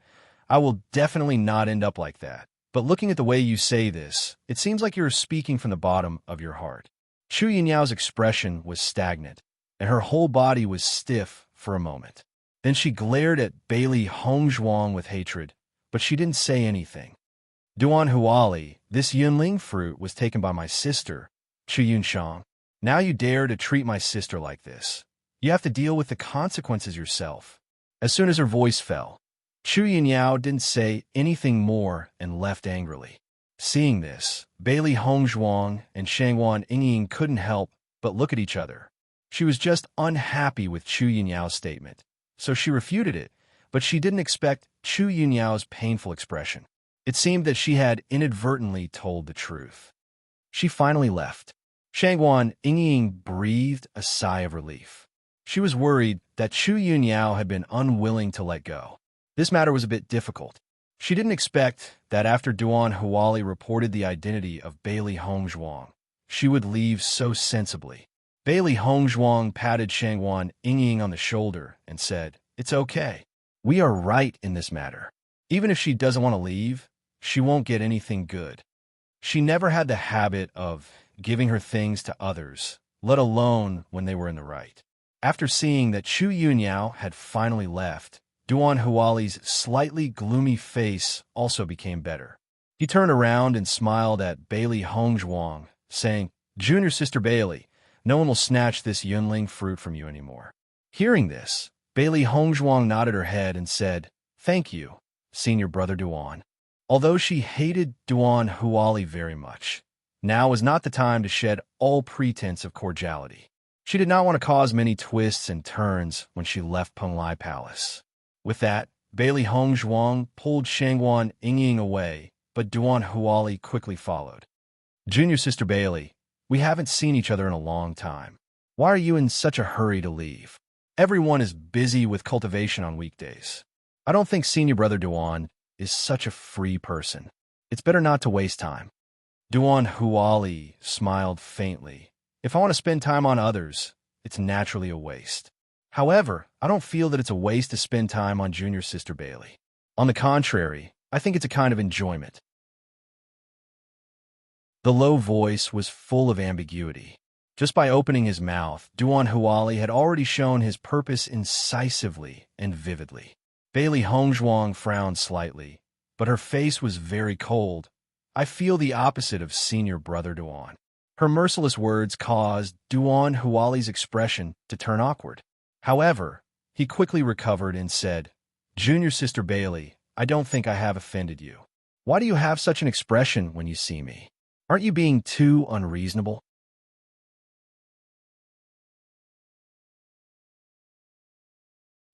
I will definitely not end up like that. But looking at the way you say this, it seems like you're speaking from the bottom of your heart. Chu Yinyao's expression was stagnant, and her whole body was stiff for a moment. Then she glared at Bailey Hongzhuang with hatred, but she didn't say anything. Duan Huali, this Yunling fruit was taken by my sister, Chu Yunshang. Now you dare to treat my sister like this. You have to deal with the consequences yourself. As soon as her voice fell, Chu Yinyao didn't say anything more and left angrily. Seeing this, Bailey Hongzhuang and Shangwan Yingying couldn't help but look at each other. She was just unhappy with Chu Yinyao's statement, so she refuted it, but she didn't expect Chu Yinyao's painful expression. It seemed that she had inadvertently told the truth. She finally left. Shangwan Yingying breathed a sigh of relief. She was worried that Chu Yinyao had been unwilling to let go. This matter was a bit difficult. She didn't expect that after Duan Huali reported the identity of Bailey Hongzhuang, she would leave so sensibly. Bailey Hongzhuang patted Shangwan Yingying on the shoulder and said, "It's okay. We are right in this matter. Even if she doesn't want to leave, she won't get anything good." She never had the habit of giving her things to others, let alone when they were in the right. After seeing that Chu Yinyao had finally left, Duan Huali's slightly gloomy face also became better. He turned around and smiled at Bailey Hongzhuang, saying, "Junior sister Bailey, no one will snatch this Yunling fruit from you anymore." Hearing this, Bailey Hongzhuang nodded her head and said, "Thank you, senior brother Duan." Although she hated Duan Huali very much, now was not the time to shed all pretense of cordiality. She did not want to cause many twists and turns when she left Penglai Palace. With that, Bailey Hongzhuang pulled Shangguan Yingying away, but Duan Huali quickly followed. Junior Sister Bailey, we haven't seen each other in a long time. Why are you in such a hurry to leave? Everyone is busy with cultivation on weekdays. I don't think Senior Brother Duan is such a free person. It's better not to waste time. Duan Huali smiled faintly. If I want to spend time on others, it's naturally a waste. However, I don't feel that it's a waste to spend time on Junior Sister Bailey. On the contrary, I think it's a kind of enjoyment. The low voice was full of ambiguity. Just by opening his mouth, Duan Huali had already shown his purpose incisively and vividly. Bailey Hongzhuang frowned slightly, but her face was very cold. I feel the opposite of Senior Brother Duan. Her merciless words caused Duan Huali's expression to turn awkward. However, he quickly recovered and said, Junior Sister Bailey, I don't think I have offended you. Why do you have such an expression when you see me? Aren't you being too unreasonable?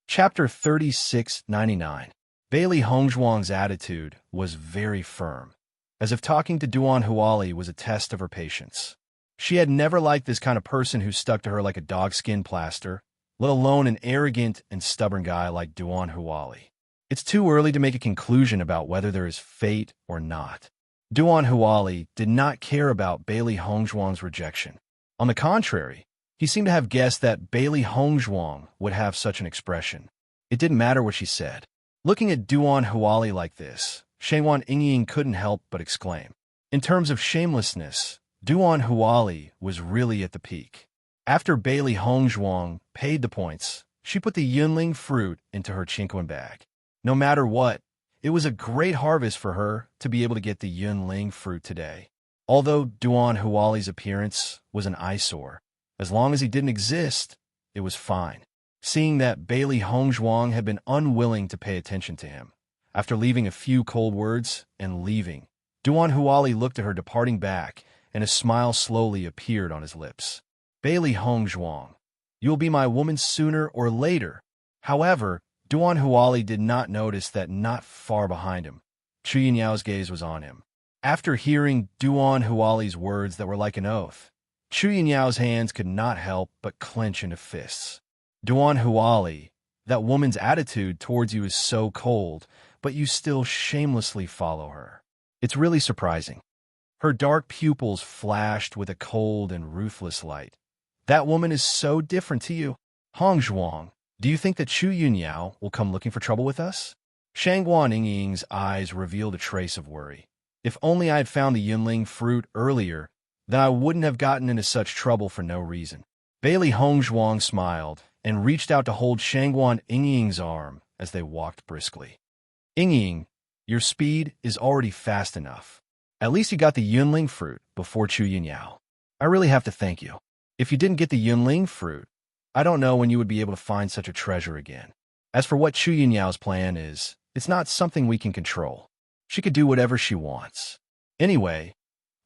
Chapter 3699. Bailey Hongzhuang's attitude was very firm, as if talking to Duan Huali was a test of her patience. She had never liked this kind of person who stuck to her like a dogskin plaster, let alone an arrogant and stubborn guy like Duan Huali. It's too early to make a conclusion about whether there is fate or not. Duan Huali did not care about Bailey Hongzhuang's rejection. On the contrary, he seemed to have guessed that Bailey Hongzhuang would have such an expression. It didn't matter what she said. Looking at Duan Huali like this, Shangguan Yingying couldn't help but exclaim. In terms of shamelessness, Duan Huali was really at the peak. After Bailey Hongzhuang paid the points, she put the Yunling fruit into her Qingquan bag. No matter what, it was a great harvest for her to be able to get the Yunling fruit today. Although Duan Huali's appearance was an eyesore, as long as he didn't exist, it was fine. Seeing that Bailey Hongzhuang had been unwilling to pay attention to him, after leaving a few cold words and leaving, Duan Huali looked at her departing back, and a smile slowly appeared on his lips. Bailey Hongzhuang, you will be my woman sooner or later. However, Duan Huali did not notice that not far behind him, Chu Yinyao's gaze was on him. After hearing Duan Huali's words that were like an oath, Chu Yinyao's hands could not help but clench into fists. Duan Huali, that woman's attitude towards you is so cold, but you still shamelessly follow her. It's really surprising. Her dark pupils flashed with a cold and ruthless light. That woman is so different to you. Hongzhuang, do you think that Chu Yinyao will come looking for trouble with us? Shangguan Yingying's eyes revealed a trace of worry. If only I had found the Yunling fruit earlier, then I wouldn't have gotten into such trouble for no reason. Bailey Hongzhuang smiled and reached out to hold Shangguan Yingying's arm as they walked briskly. Yingying, your speed is already fast enough. At least you got the Yunling fruit before Chu Yinyao. I really have to thank you. If you didn't get the Yunling fruit, I don't know when you would be able to find such a treasure again. As for what Chu Yinyao's plan is, it's not something we can control. She could do whatever she wants. Anyway,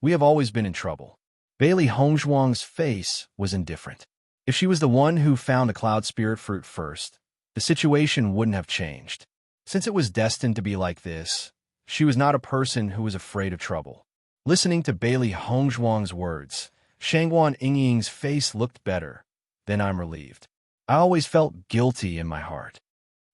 we have always been in trouble. Bailey Hongzhuang's face was indifferent. If she was the one who found the Cloud Spirit fruit first, the situation wouldn't have changed. Since it was destined to be like this, she was not a person who was afraid of trouble. Listening to Bailey Hongzhuang's words, Shangguan Yingying's face looked better. Then I'm relieved. I always felt guilty in my heart.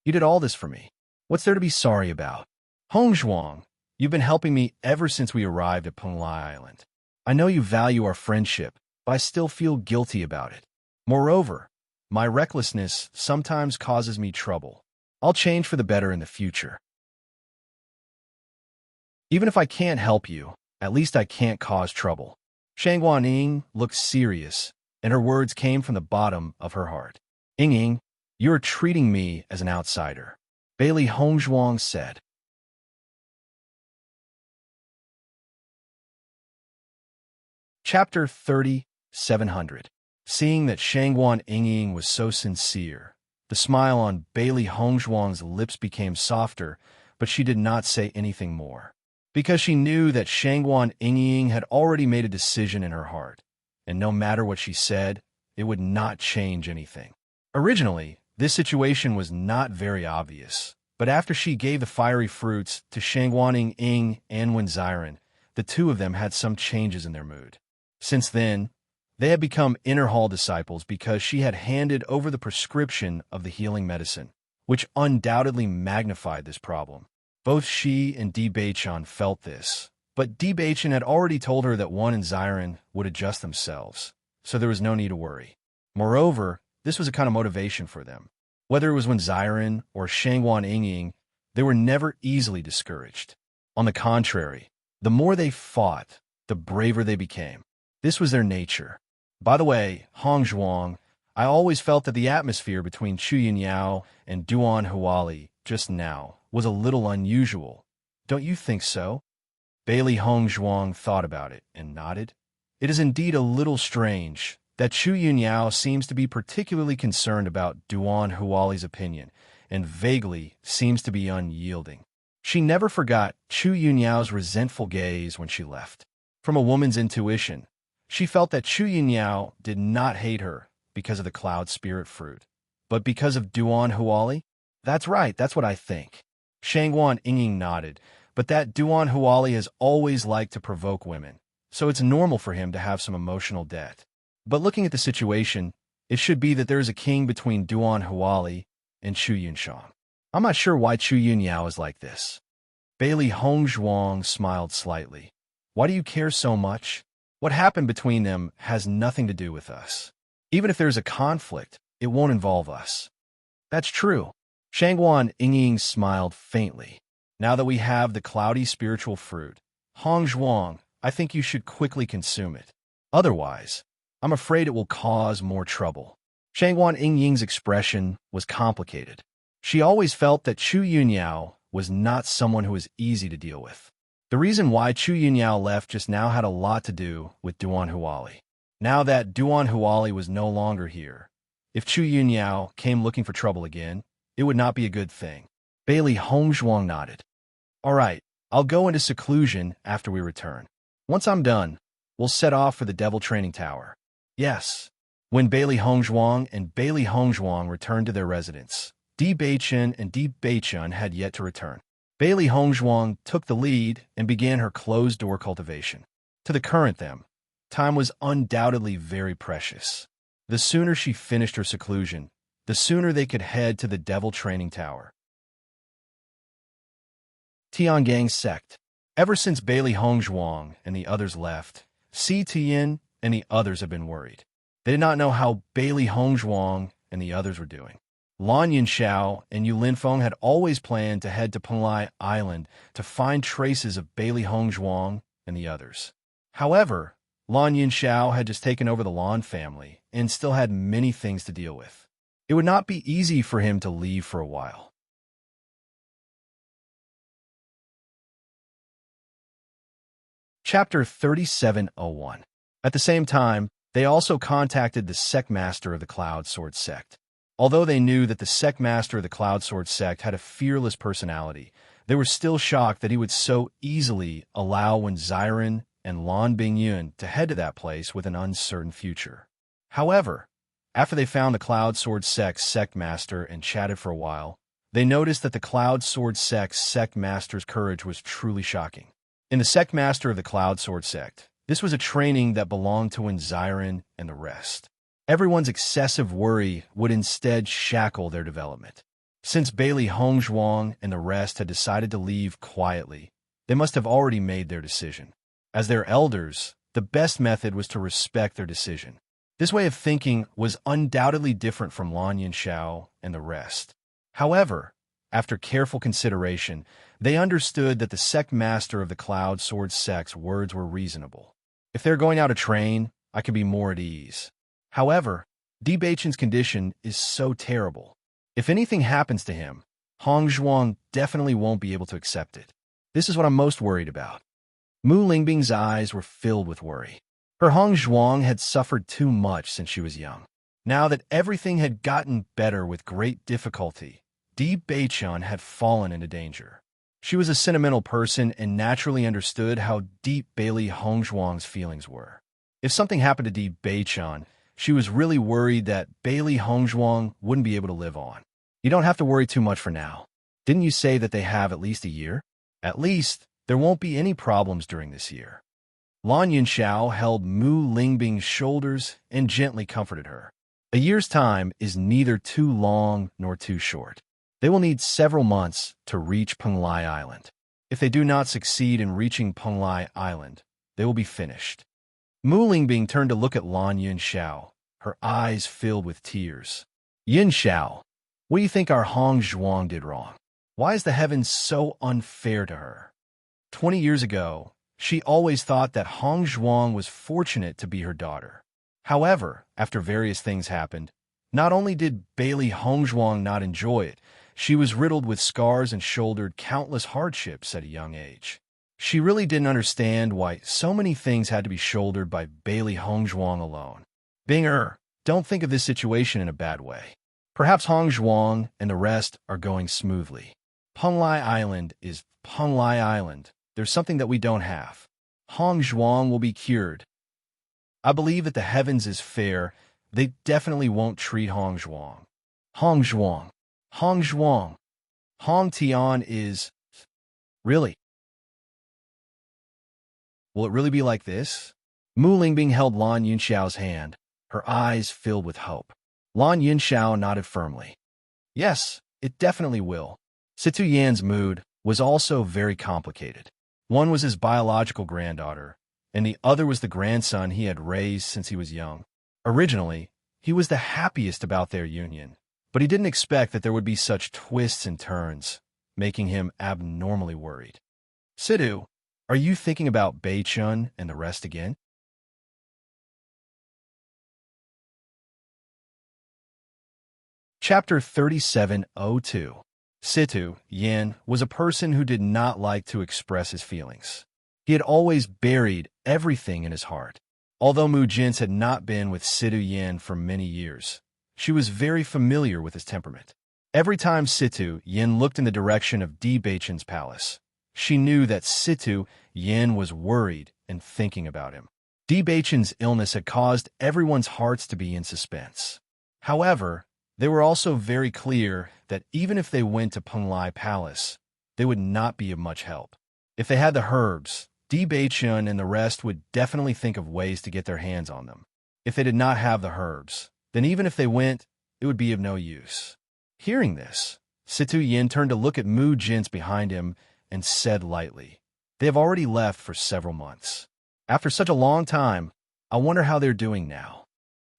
You did all this for me. What's there to be sorry about? Hongzhuang, you've been helping me ever since we arrived at Penglai Island. I know you value our friendship, but I still feel guilty about it. Moreover, my recklessness sometimes causes me trouble. I'll change for the better in the future. Even if I can't help you, at least I can't cause trouble. Shangguan Ying looked serious, and her words came from the bottom of her heart. Ying, you're treating me as an outsider, Bailey Hongzhuang said. Chapter 3700. Seeing that Shangguan Yingying was so sincere, the smile on Bailey Hongzhuang's lips became softer, but she did not say anything more, because she knew that Shangguan Yingying had already made a decision in her heart, and no matter what she said, it would not change anything. Originally, this situation was not very obvious, But after she gave the fiery fruits to Shangguan Ying and Wen Xiren, the two of them had some changes in their mood. Since then, they had become inner hall disciples because she had handed over the prescription of the healing medicine, which undoubtedly magnified this problem. Both she and Di Beichan felt this, but Di Beichan had already told her that Wen and Xiren would adjust themselves, so there was no need to worry. Moreover, this was a kind of motivation for them. Whether it was Wen Xiren or Shangguan Ying, they were never easily discouraged. On the contrary, the more they fought, the braver they became. This was their nature. By the way, Hong Zhuang, I always felt that the atmosphere between Chu Yunyao and Duan Huali just now was a little unusual. Don't you think so? Bailey Hong Zhuang thought about it and nodded. It is indeed a little strange that Chu Yunyao seems to be particularly concerned about Duan Huali's opinion and vaguely seems to be unyielding. She never forgot Chu Yunyao's resentful gaze when she left. From a woman's intuition, she felt that Chu Yunyao did not hate her because of the cloud spirit fruit, but because of Duan Huali? That's right, that's what I think. Shangguan Ying nodded, but that Duan Huali has always liked to provoke women, so it's normal for him to have some emotional debt. But looking at the situation, it should be that there is a king between Duan Huali and Chu Yunshang. I'm not sure why Chu Yunyao is like this. Bailey Hong Zhuang smiled slightly. Why do you care so much? What happened between them has nothing to do with us. Even if there's a conflict, it won't involve us. That's true. Shangguan Ying smiled faintly. Now that we have the cloudy spiritual fruit, Hong Zhuang, I think you should quickly consume it. Otherwise, I'm afraid it will cause more trouble. Shangguan Ying's expression was complicated. She always felt that Chu Yunyao was not someone who was easy to deal with. The reason why Chu Yunyao left just now had a lot to do with Duan Huali. Now that Duan Huali was no longer here, if Chu Yunyao came looking for trouble again, it would not be a good thing. Bailey Hong Zhuang nodded. All right, I'll go into seclusion after we return. Once I'm done, we'll set off for the Devil Training Tower. Yes. When Bailey Hong Zhuang and Bailey Hong Zhuang returned to their residence, Di Beichan and Di Beichan had yet to return. Bailey Hong Zhuang took the lead and began her closed-door cultivation. To the current them, time was undoubtedly very precious. The sooner she finished her seclusion, the sooner they could head to the Devil Training Tower. Tiangang Sect. Ever since Bailey Hong Zhuang and the others left, Si Tian and the others have been worried. They did not know how Bailey Hong Zhuang and the others were doing. Lan Yinshao and Yu Linfeng had always planned to head to Penglai Island to find traces of Bailey Hong Zhuang and the others. However, Lan Yinshao had just taken over the Lan family and still had many things to deal with. It would not be easy for him to leave for a while. Chapter 3701. At the same time, they also contacted the sect master of the Cloud Sword sect. Although they knew that the sect master of the Cloud Sword sect had a fearless personality, they were still shocked that he would so easily allow Wen Xiren and Lan Bingyun to head to that place with an uncertain future. However, after they found the Cloud Sword sect's sect master and chatted for a while, they noticed that the Cloud Sword sect's sect master's courage was truly shocking. In the sect master of the Cloud Sword sect, this was a training that belonged to Wen Xiren and the rest. Everyone's excessive worry would instead shackle their development. Since Bailey Hong Zhuang and the rest had decided to leave quietly, they must have already made their decision. As their elders, the best method was to respect their decision. This way of thinking was undoubtedly different from Lan Yinshao and the rest. However, after careful consideration, they understood that the sect master of the Cloud Sword sect's words were reasonable. If they're going out to train, I can be more at ease. However, Di Beichan's condition is so terrible. If anything happens to him, Hong Zhuang definitely won't be able to accept it. This is what I'm most worried about. Mu Lingbing's eyes were filled with worry. Her Hong Zhuang had suffered too much since she was young. Now that everything had gotten better with great difficulty, Di Beichan had fallen into danger. She was a sentimental person and naturally understood how deep Bailey Hong Zhuang's feelings were. If something happened to Di Beichan, she was really worried that Bailey Hong Zhuang wouldn't be able to live on. You don't have to worry too much for now. Didn't you say that they have at least a year? At least, there won't be any problems during this year. Lan Yunxiao held Mu Lingbing's shoulders and gently comforted her. A year's time is neither too long nor too short. They will need several months to reach Penglai Island. If they do not succeed in reaching Penglai Island, they will be finished. Mu Lingbing turned to look at Lan Yunxiao, her eyes filled with tears. Yunxiao, what do you think our Hong Zhuang did wrong? Why is the heavens so unfair to her? 20 years ago, she always thought that Hong Zhuang was fortunate to be her daughter. However, after various things happened, not only did Bailey Hong Zhuang not enjoy it, she was riddled with scars and shouldered countless hardships at a young age. She really didn't understand why so many things had to be shouldered by Bailey Hong Zhuang alone. Binger, don't think of this situation in a bad way. Perhaps Hong Zhuang and the rest are going smoothly. Penglai Island is Penglai Island. There's something that we don't have. Hong Zhuang will be cured. I believe that the heavens is fair. They definitely won't treat Hong Zhuang. Hong Zhuang. Hong Zhuang. Hong Tian is... Really? Will it really be like this? Mu Lingbing held Lan Yunxiao's hand, her eyes filled with hope. Lan Yunxiao nodded firmly. Yes, it definitely will. Situ Yan's mood was also very complicated. One was his biological granddaughter, and the other was the grandson he had raised since he was young. Originally, he was the happiest about their union, but he didn't expect that there would be such twists and turns, making him abnormally worried. Situ, are you thinking about Bei Chun and the rest again? Chapter 3702. Situ Yan was a person who did not like to express his feelings. He had always buried everything in his heart. Although Mu Jins had not been with Situ Yan for many years, she was very familiar with his temperament. Every time Situ Yan looked in the direction of Di Beichen's palace, she knew that Situ Yan was worried and thinking about him. Di Beichen's illness had caused everyone's hearts to be in suspense. However, they were also very clear that even if they went to Penglai Palace, they would not be of much help. If they had the herbs, Di Beichun and the rest would definitely think of ways to get their hands on them. If they did not have the herbs, then even if they went, it would be of no use. Hearing this, Situ Yin turned to look at Mu Jins behind him and said lightly, "They have already left for several months. After such a long time, I wonder how they're doing now.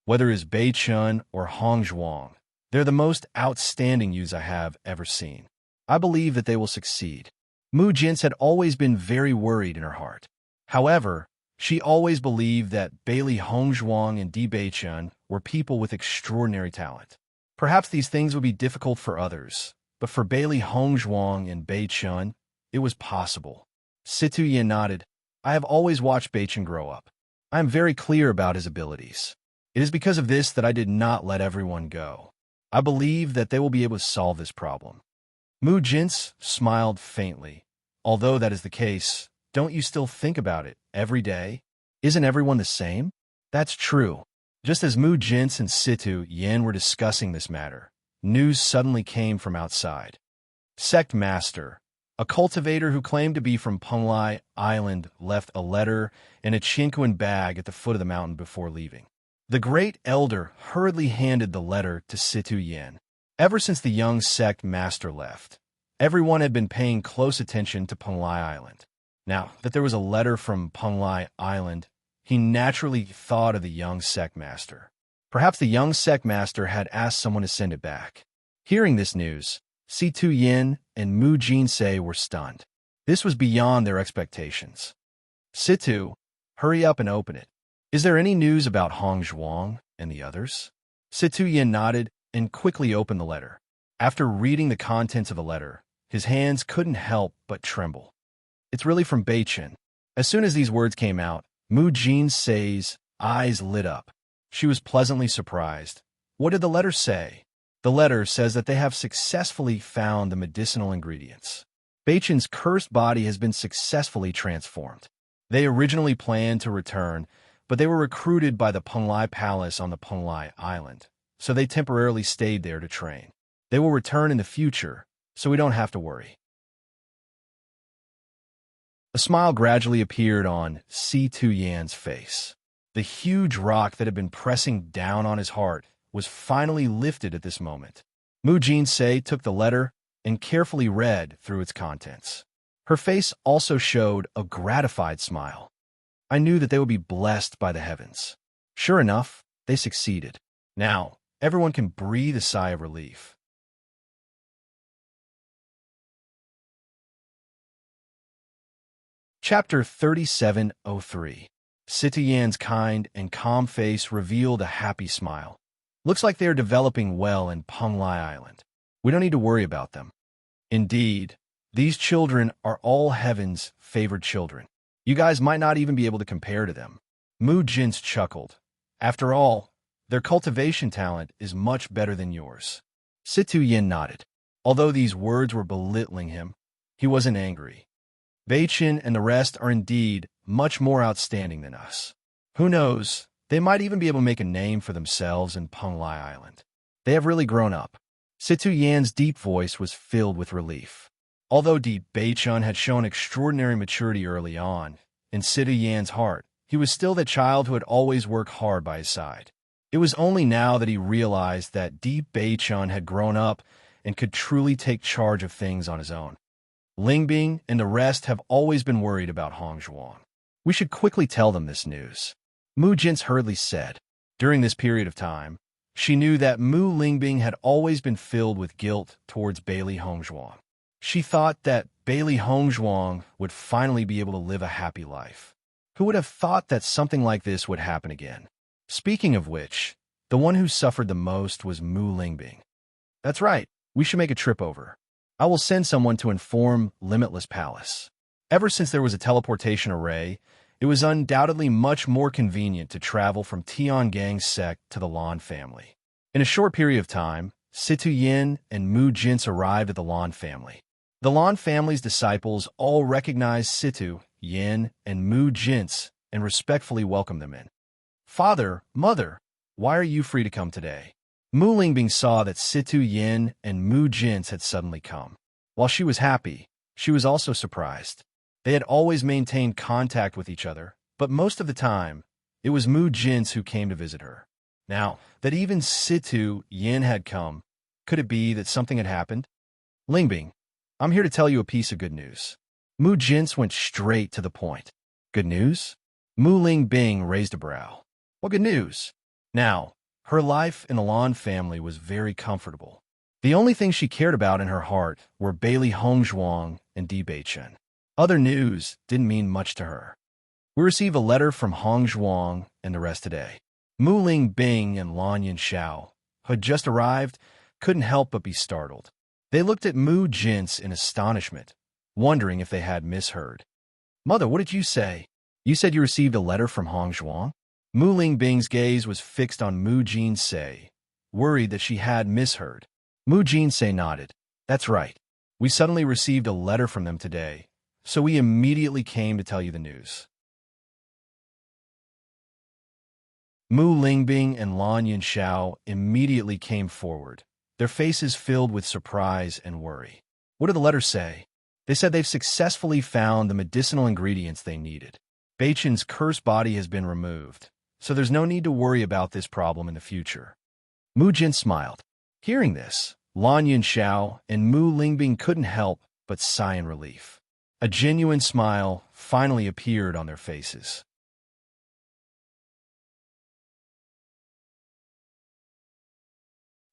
Whether it's Bei Chun or Hong Zhuang, they're the most outstanding youths I have ever seen. I believe that they will succeed." Mu Jins had always been very worried in her heart. However, she always believed that Bailey Hong Zhuang and Di Beichun were people with extraordinary talent. Perhaps these things would be difficult for others, but for Bailey Hong Zhuang and Beichun, it was possible. Situ Yin nodded. "I have always watched Beichun grow up. I am very clear about his abilities. It is because of this that I did not let everyone go. I believe that they will be able to solve this problem." Mu Jins smiled faintly. "Although that is the case, don't you still think about it every day? Isn't everyone the same?" "That's true." Just as Mu Jins and Situ Yin were discussing this matter, news suddenly came from outside. Sect Master, a cultivator who claimed to be from Penglai Island, left a letter in a Chinquan bag at the foot of the mountain before leaving. The great elder hurriedly handed the letter to Situ Yin. Ever since the young sect master left, everyone had been paying close attention to Penglai Island. Now that there was a letter from Penglai Island, he naturally thought of the young sect master. Perhaps the young sect master had asked someone to send it back. Hearing this news, Situ Yin and Mu Jinsei were stunned. This was beyond their expectations. "Situ, hurry up and open it. Is there any news about Hong Zhuang and the others?" Situ Yin nodded and quickly opened the letter. After reading the contents of the letter, his hands couldn't help but tremble. "It's really from Beichen." As soon as these words came out, Mu Jinsei's eyes lit up. She was pleasantly surprised. "What did the letter say?" "The letter says that they have successfully found the medicinal ingredients. Beichen's cursed body has been successfully transformed. They originally planned to return, but they were recruited by the Penglai Palace on the Penglai Island, so they temporarily stayed there to train. They will return in the future, so we don't have to worry. A smile gradually appeared on Si-Tu Yan's face. The huge rock that had been pressing down on his heart was finally lifted at this moment. Mu Jinsei took the letter and carefully read through its contents. Her face also showed a gratified smile. I knew that they would be blessed by the heavens. Sure enough, they succeeded. Now, everyone can breathe a sigh of relief. Chapter 3703. Si-Tu Yan's kind and calm face revealed a happy smile. Looks like they are developing well in Penglai Island. We don't need to worry about them. Indeed, these children are all heaven's favored children. You guys might not even be able to compare to them. Mu Jins chuckled. After all, their cultivation talent is much better than yours. Si-Tu Yan nodded. Although these words were belittling him, he wasn't angry. Bewitching and the rest are indeed much more outstanding than us. Who knows, they might even be able to make a name for themselves in Penglai Island. They have really grown up. Si-Tu Yan's deep voice was filled with relief. Although Bewitching had shown extraordinary maturity early on, in Si-Tu Yan's heart, he was still the child who had always worked hard by his side. It was only now that he realized that Bewitching had grown up and could truly take charge of things on his own. Lingbing and the rest have always been worried about Hongzhuang. We should quickly tell them this news. Mu Jins hurriedly said. During this period of time, she knew that Mu Lingbing had always been filled with guilt towards Bailey Hongzhuang. She thought that Bailey Hongzhuang would finally be able to live a happy life. Who would have thought that something like this would happen again? Speaking of which, the one who suffered the most was Mu Lingbing. That's right, we should make a trip over. I will send someone to inform Limitless Palace. Ever since there was a teleportation array, it was undoubtedly much more convenient to travel from Tiangang's sect to the Lan family. In a short period of time, Si-Tu Yan and Mu Jins arrived at the Lan family. The Lan family's disciples all recognized Si-Tu Yan and Mu Jins and respectfully welcomed them in. Father, Mother, why are you free to come today? Mu Lingbing saw that Si-Tu Yan and Mu Jins had suddenly come. While she was happy, she was also surprised. They had always maintained contact with each other, but most of the time, it was Mu Jins who came to visit her. Now, that even Si-Tu Yan had come, could it be that something had happened? Lingbing, I'm here to tell you a piece of good news. Mu Jins went straight to the point. Good news? Mu Lingbing raised a brow. What good news? Now, her life in the Lan family was very comfortable. The only thing she cared about in her heart were Bailey Hongzhuang and Bewitching. Other news didn't mean much to her. We received a letter from Hongzhuang and the rest today. Mu Lingbing and Lan Yanxiao, who had just arrived, couldn't help but be startled. They looked at Mu Jins in astonishment, wondering if they had misheard. Mother, what did you say? You said you received a letter from Hongzhuang? Mu Lingbing's gaze was fixed on Mu Jinsei, worried that she had misheard. Mu Jinsei nodded. That's right. We suddenly received a letter from them today, so we immediately came to tell you the news. Mu Lingbing and Lan Yanxiao immediately came forward, their faces filled with surprise and worry. What did the letter say? They said they've successfully found the medicinal ingredients they needed. Beichen's cursed body has been removed, so there's no need to worry about this problem in the future. Mu Jin smiled. Hearing this, Lan Yanxiao and Mu Lingbing couldn't help but sigh in relief. A genuine smile finally appeared on their faces.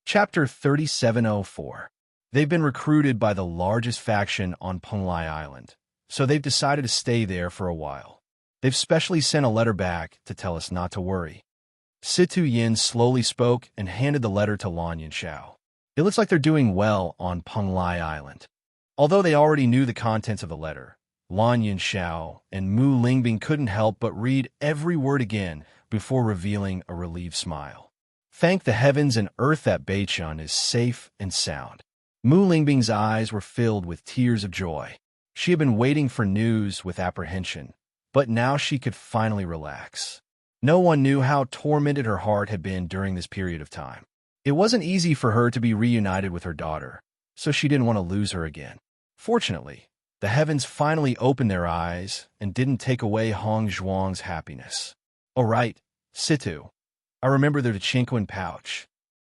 Chapter 3704. They've been recruited by the largest faction on Penglai Island, so they've decided to stay there for a while. They've specially sent a letter back to tell us not to worry. Si-Tu Yan slowly spoke and handed the letter to Lan Yanxiao. It looks like they're doing well on Penglai Island. Although they already knew the contents of the letter, Lan Yanxiao and Mu Lingbing couldn't help but read every word again before revealing a relieved smile. Thank the heavens and earth that Bewitching is safe and sound. Mu Lingbing's eyes were filled with tears of joy. She had been waiting for news with apprehension, but now she could finally relax. No one knew how tormented her heart had been during this period of time. It wasn't easy for her to be reunited with her daughter, so she didn't want to lose her again. Fortunately, the heavens finally opened their eyes and didn't take away Hong Zhuang's happiness. "Oh right, Situ. I remember the Chinquan pouch,"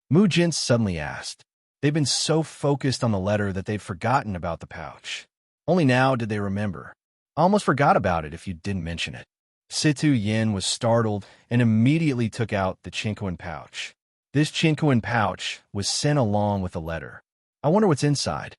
Mu Jin suddenly asked. They'd been so focused on the letter that they'd forgotten about the pouch. Only now did they remember. "I almost forgot about it if you didn't mention it." Situ Yin was startled and immediately took out the Chinquan pouch. This Chinquan pouch was sent along with the letter. "I wonder what's inside."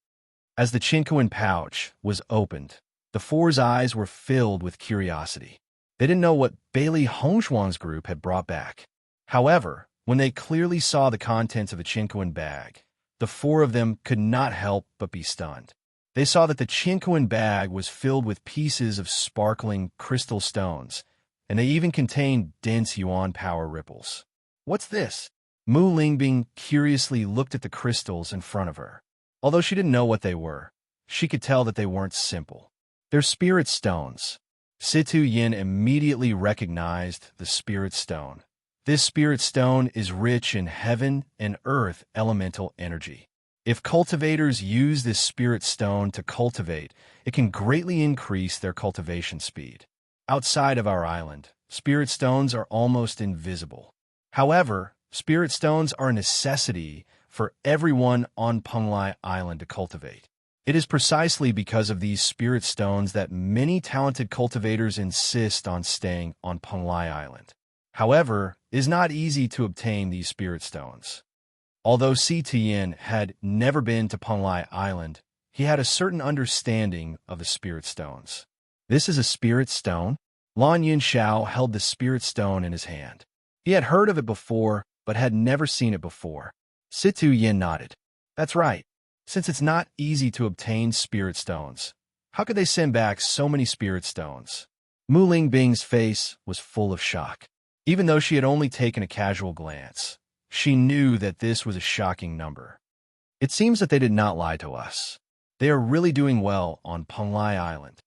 As the Chinquan pouch was opened, the four's eyes were filled with curiosity. They didn't know what Bailey Hongzhuang's group had brought back. However, when they clearly saw the contents of a Chinquan bag, the four of them could not help but be stunned. They saw that the Chinquan bag was filled with pieces of sparkling crystal stones, and they even contained dense yuan power ripples. "What's this?" Mu Lingbing curiously looked at the crystals in front of her. Although she didn't know what they were, she could tell that they weren't simple. They're spirit stones. Situ Yin immediately recognized the spirit stone. This spirit stone is rich in heaven and earth elemental energy. If cultivators use this spirit stone to cultivate, it can greatly increase their cultivation speed. Outside of our island, spirit stones are almost invisible. However, spirit stones are a necessity for everyone on Penglai Island to cultivate. It is precisely because of these spirit stones that many talented cultivators insist on staying on Penglai Island. However, it is not easy to obtain these spirit stones. Although Si Tian had never been to Penglai Island, he had a certain understanding of the spirit stones. "This is a spirit stone?" Lan Yunxiao held the spirit stone in his hand. He had heard of it before, but had never seen it before. Situ Yin nodded. "That's right. Since it's not easy to obtain spirit stones, how could they send back so many spirit stones?" Mu Lingbing's face was full of shock. Even though she had only taken a casual glance, she knew that this was a shocking number. "It seems that they did not lie to us. They are really doing well on Penglai Island.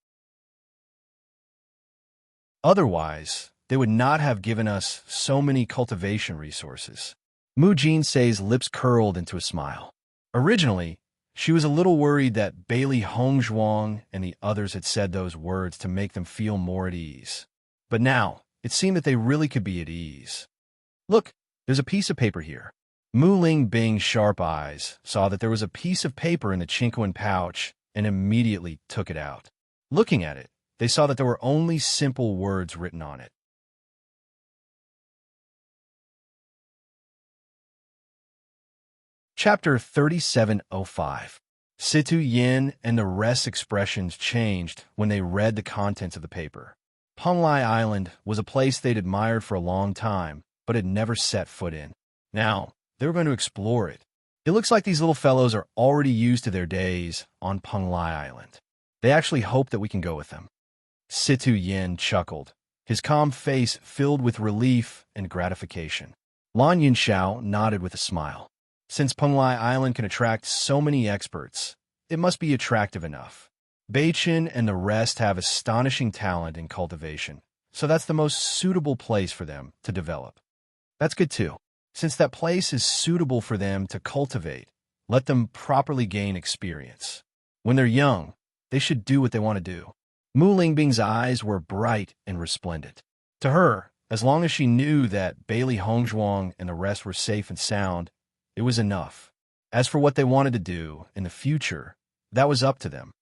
Otherwise, they would not have given us so many cultivation resources." Mu Jinsei's lips curled into a smile. Originally, she was a little worried that Bailey Hongzhuang and the others had said those words to make them feel more at ease. But now, it seemed that they really could be at ease. "Look, there's a piece of paper here." Mu Lingbing's sharp eyes saw that there was a piece of paper in the Chinquan pouch and immediately took it out. Looking at it, they saw that there were only simple words written on it. Chapter 3705. Situ Yin and the rest's expressions changed when they read the contents of the paper. Penglai Island was a place they'd admired for a long time, but had never set foot in. Now, they were going to explore it. "It looks like these little fellows are already used to their days on Penglai Island. They actually hope that we can go with them." Situ Yin chuckled, his calm face filled with relief and gratification. Lan Yunxiao nodded with a smile. Since Penglai Island can attract so many experts, it must be attractive enough. Beichin and the rest have astonishing talent in cultivation, so that's the most suitable place for them to develop. That's good too. Since that place is suitable for them to cultivate, let them properly gain experience. When they're young, they should do what they want to do. Mu Lingbing's eyes were bright and resplendent. To her, as long as she knew that Bailey Hongzhuang and the rest were safe and sound, it was enough. As for what they wanted to do in the future, that was up to them.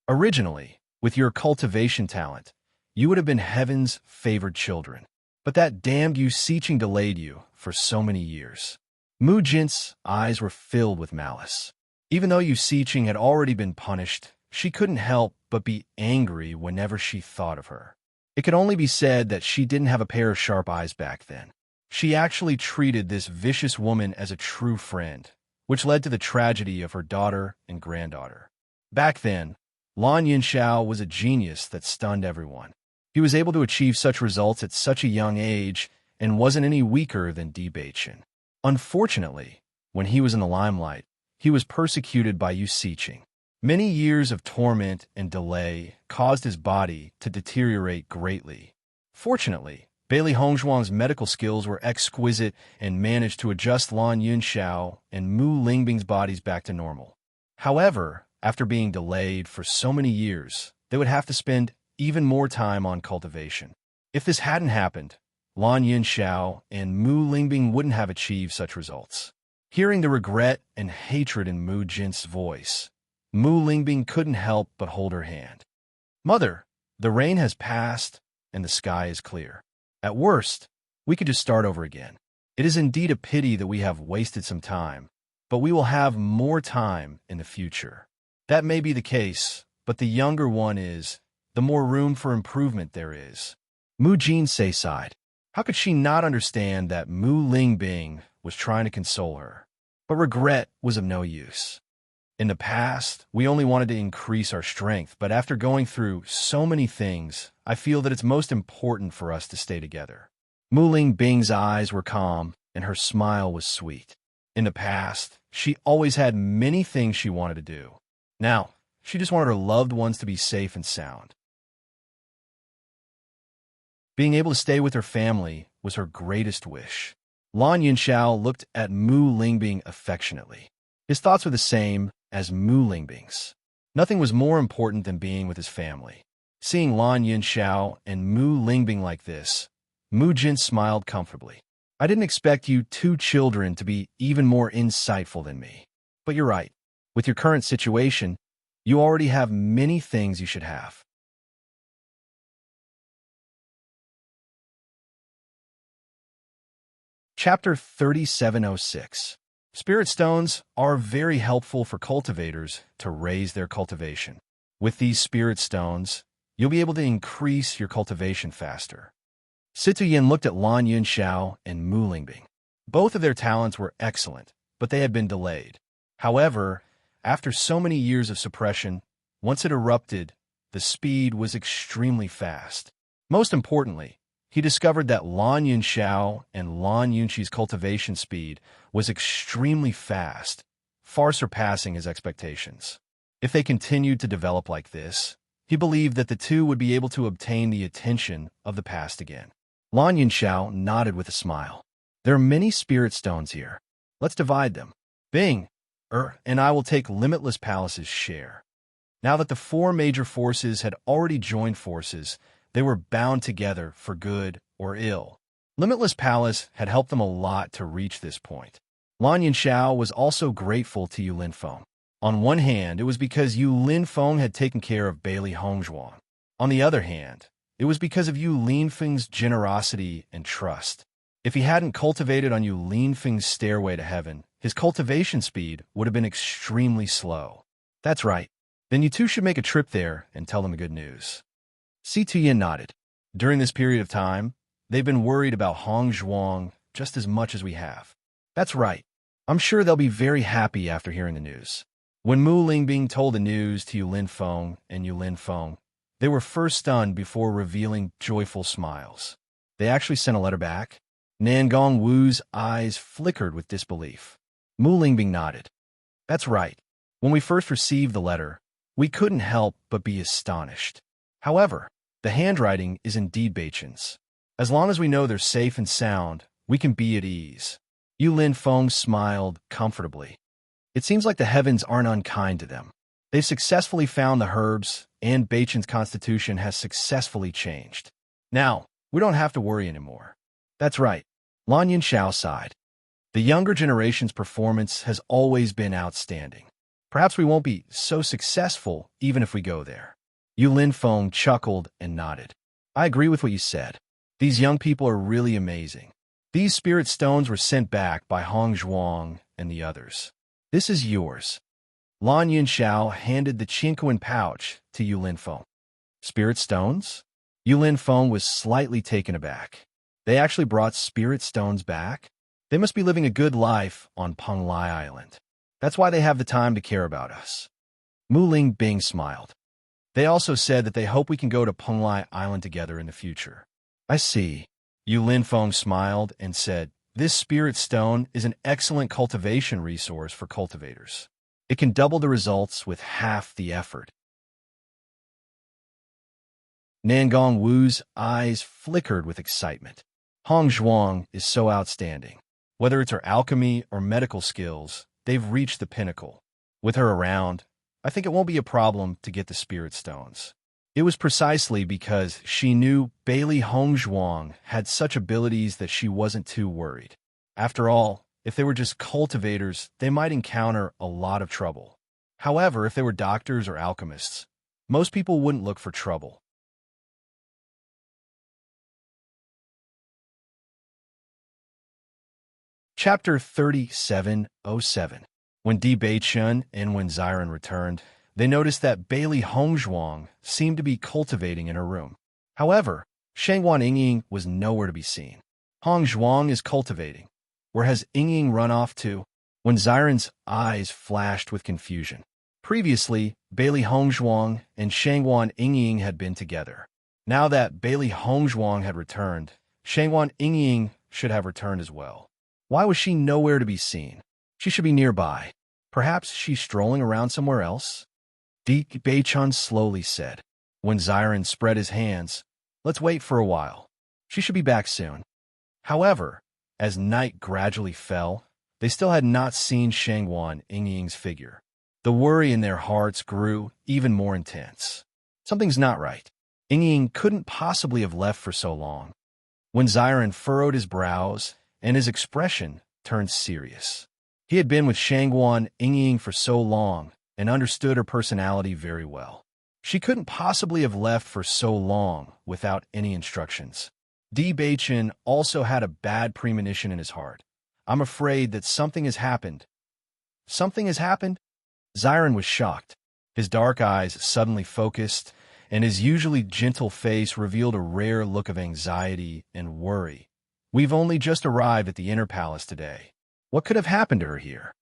Originally, with your cultivation talent, you would have been heaven's favored children. But that damned Yusiching delayed you for so many years. Mu Jin's eyes were filled with malice. Even though Yusiching had already been punished, she couldn't help but be angry whenever she thought of her. It could only be said that she didn't have a pair of sharp eyes back then. She actually treated this vicious woman as a true friend, which led to the tragedy of her daughter and granddaughter. Back then, Lan Yunxiao was a genius that stunned everyone. He was able to achieve such results at such a young age and wasn't any weaker than Beichin. Unfortunately, when he was in the limelight, he was persecuted by Yusiching. Many years of torment and delay caused his body to deteriorate greatly. Fortunately, Bailey Hongzhuang's medical skills were exquisite and managed to adjust Lan Yunxiao and Mu Lingbing's bodies back to normal. However, after being delayed for so many years, they would have to spend even more time on cultivation. If this hadn't happened, Lan Yunxiao and Mu Lingbing wouldn't have achieved such results. Hearing the regret and hatred in Mu Jin's voice, Mu Lingbing couldn't help but hold her hand. Mother, the rain has passed and the sky is clear. At worst, we could just start over again. It is indeed a pity that we have wasted some time, but we will have more time in the future. That may be the case, but the younger one is, the more room for improvement there is. Mu Jinsei sighed. How could she not understand that Mu Lingbing was trying to console her? But regret was of no use. In the past, we only wanted to increase our strength, but after going through so many things, I feel that it's most important for us to stay together. Mu Lingbing's eyes were calm, and her smile was sweet. In the past, she always had many things she wanted to do. Now, she just wanted her loved ones to be safe and sound. Being able to stay with her family was her greatest wish. Lan Yunxiao looked at Mu Lingbing affectionately. His thoughts were the same as Mu Lingbing's. Nothing was more important than being with his family. Seeing Lan Yunxiao and Mu Lingbing like this, Mu Jin smiled comfortably. I didn't expect you two children to be even more insightful than me. But you're right. With your current situation, you already have many things you should have. Chapter 3706. Spirit stones are very helpful for cultivators to raise their cultivation. With these spirit stones, you'll be able to increase your cultivation faster. Situyin looked at Lan Yunxiao and Mu Lingbing. Both of their talents were excellent, but they had been delayed. However, after so many years of suppression, once it erupted, the speed was extremely fast. Most importantly, he discovered that Lan Yunxiao and Lan Yunxi's cultivation speed was extremely fast, far surpassing his expectations. If they continued to develop like this, he believed that the two would be able to obtain the attention of the past again. Lan Yunxiao nodded with a smile. There are many spirit stones here. Let's divide them. Bing, and I will take Limitless Palace's share. Now that the four major forces had already joined forces, they were bound together for good or ill. Limitless Palace had helped them a lot to reach this point. Lan Yunxiao was also grateful to Yu Linfeng. On one hand, it was because Yu Linfeng had taken care of Bailey Hongzhuang. On the other hand, it was because of Yu Linfeng's generosity and trust. If he hadn't cultivated on Yu Linfeng's stairway to heaven, his cultivation speed would have been extremely slow. That's right. Then you two should make a trip there and tell them the good news. Si Tuyin nodded. During this period of time, they've been worried about Hongzhuang just as much as we have. That's right. I'm sure they'll be very happy after hearing the news. When Mu Lingbing told the news to Yu Linfeng and Yu Linfeng, they were first stunned before revealing joyful smiles. They actually sent a letter back. Nangong Wu's eyes flickered with disbelief. Mu Lingbing nodded. That's right. When we first received the letter, we couldn't help but be astonished. However, the handwriting is indeed Beichen's. As long as we know they're safe and sound, we can be at ease. Yu Linfeng smiled comfortably. It seems like the heavens aren't unkind to them. They've successfully found the herbs, and Beichen's constitution has successfully changed. Now, we don't have to worry anymore. That's right. Lan Yunxiao sighed. The younger generation's performance has always been outstanding. Perhaps we won't be so successful even if we go there. Yu Linfeng chuckled and nodded. I agree with what you said. These young people are really amazing. These spirit stones were sent back by Hongzhuang and the others. This is yours. Lan Yunxiao handed the Qinquan pouch to Yu Linfeng. Spirit stones? Yu Linfeng was slightly taken aback. They actually brought spirit stones back? They must be living a good life on Penglai Island. That's why they have the time to care about us. Mu Lingbing smiled. They also said that they hope we can go to Penglai Island together in the future. I see. Yu Linfeng smiled and said, this spirit stone is an excellent cultivation resource for cultivators. It can double the results with half the effort. Nangong Wu's eyes flickered with excitement. Hongzhuang is so outstanding. Whether it's her alchemy or medical skills, they've reached the pinnacle. With her around, I think it won't be a problem to get the spirit stones. It was precisely because she knew Bailey Hongzhuang had such abilities that she wasn't too worried. After all, if they were just cultivators, they might encounter a lot of trouble. However, if they were doctors or alchemists, most people wouldn't look for trouble. Chapter 3707. When Di Beichun and when Xiren returned, they noticed that Bailey Hongzhuang seemed to be cultivating in her room. However, Shangwan Yingying was nowhere to be seen. Hongzhuang is cultivating. Where has Yingying run off to? When Xiren's eyes flashed with confusion. Previously, Bailey Hongzhuang and Shangwan Yingying had been together. Now that Bailey Hongzhuang had returned, Shangwan Yingying should have returned as well. Why was she nowhere to be seen? She should be nearby. Perhaps she's strolling around somewhere else? Di Beichun slowly said. When Xiren spread his hands, let's wait for a while. She should be back soon. However, as night gradually fell, they still had not seen Shangwan Yingying's figure. The worry in their hearts grew even more intense. Something's not right. Yingying couldn't possibly have left for so long. When Xiren furrowed his brows and his expression turned serious. He had been with Shangwan Yingying for so long and understood her personality very well. She couldn't possibly have left for so long without any instructions. Di Beichun also had a bad premonition in his heart. I'm afraid that something has happened. Something has happened? Xiren was shocked. His dark eyes suddenly focused, and his usually gentle face revealed a rare look of anxiety and worry. We've only just arrived at the inner palace today. What could have happened to her here?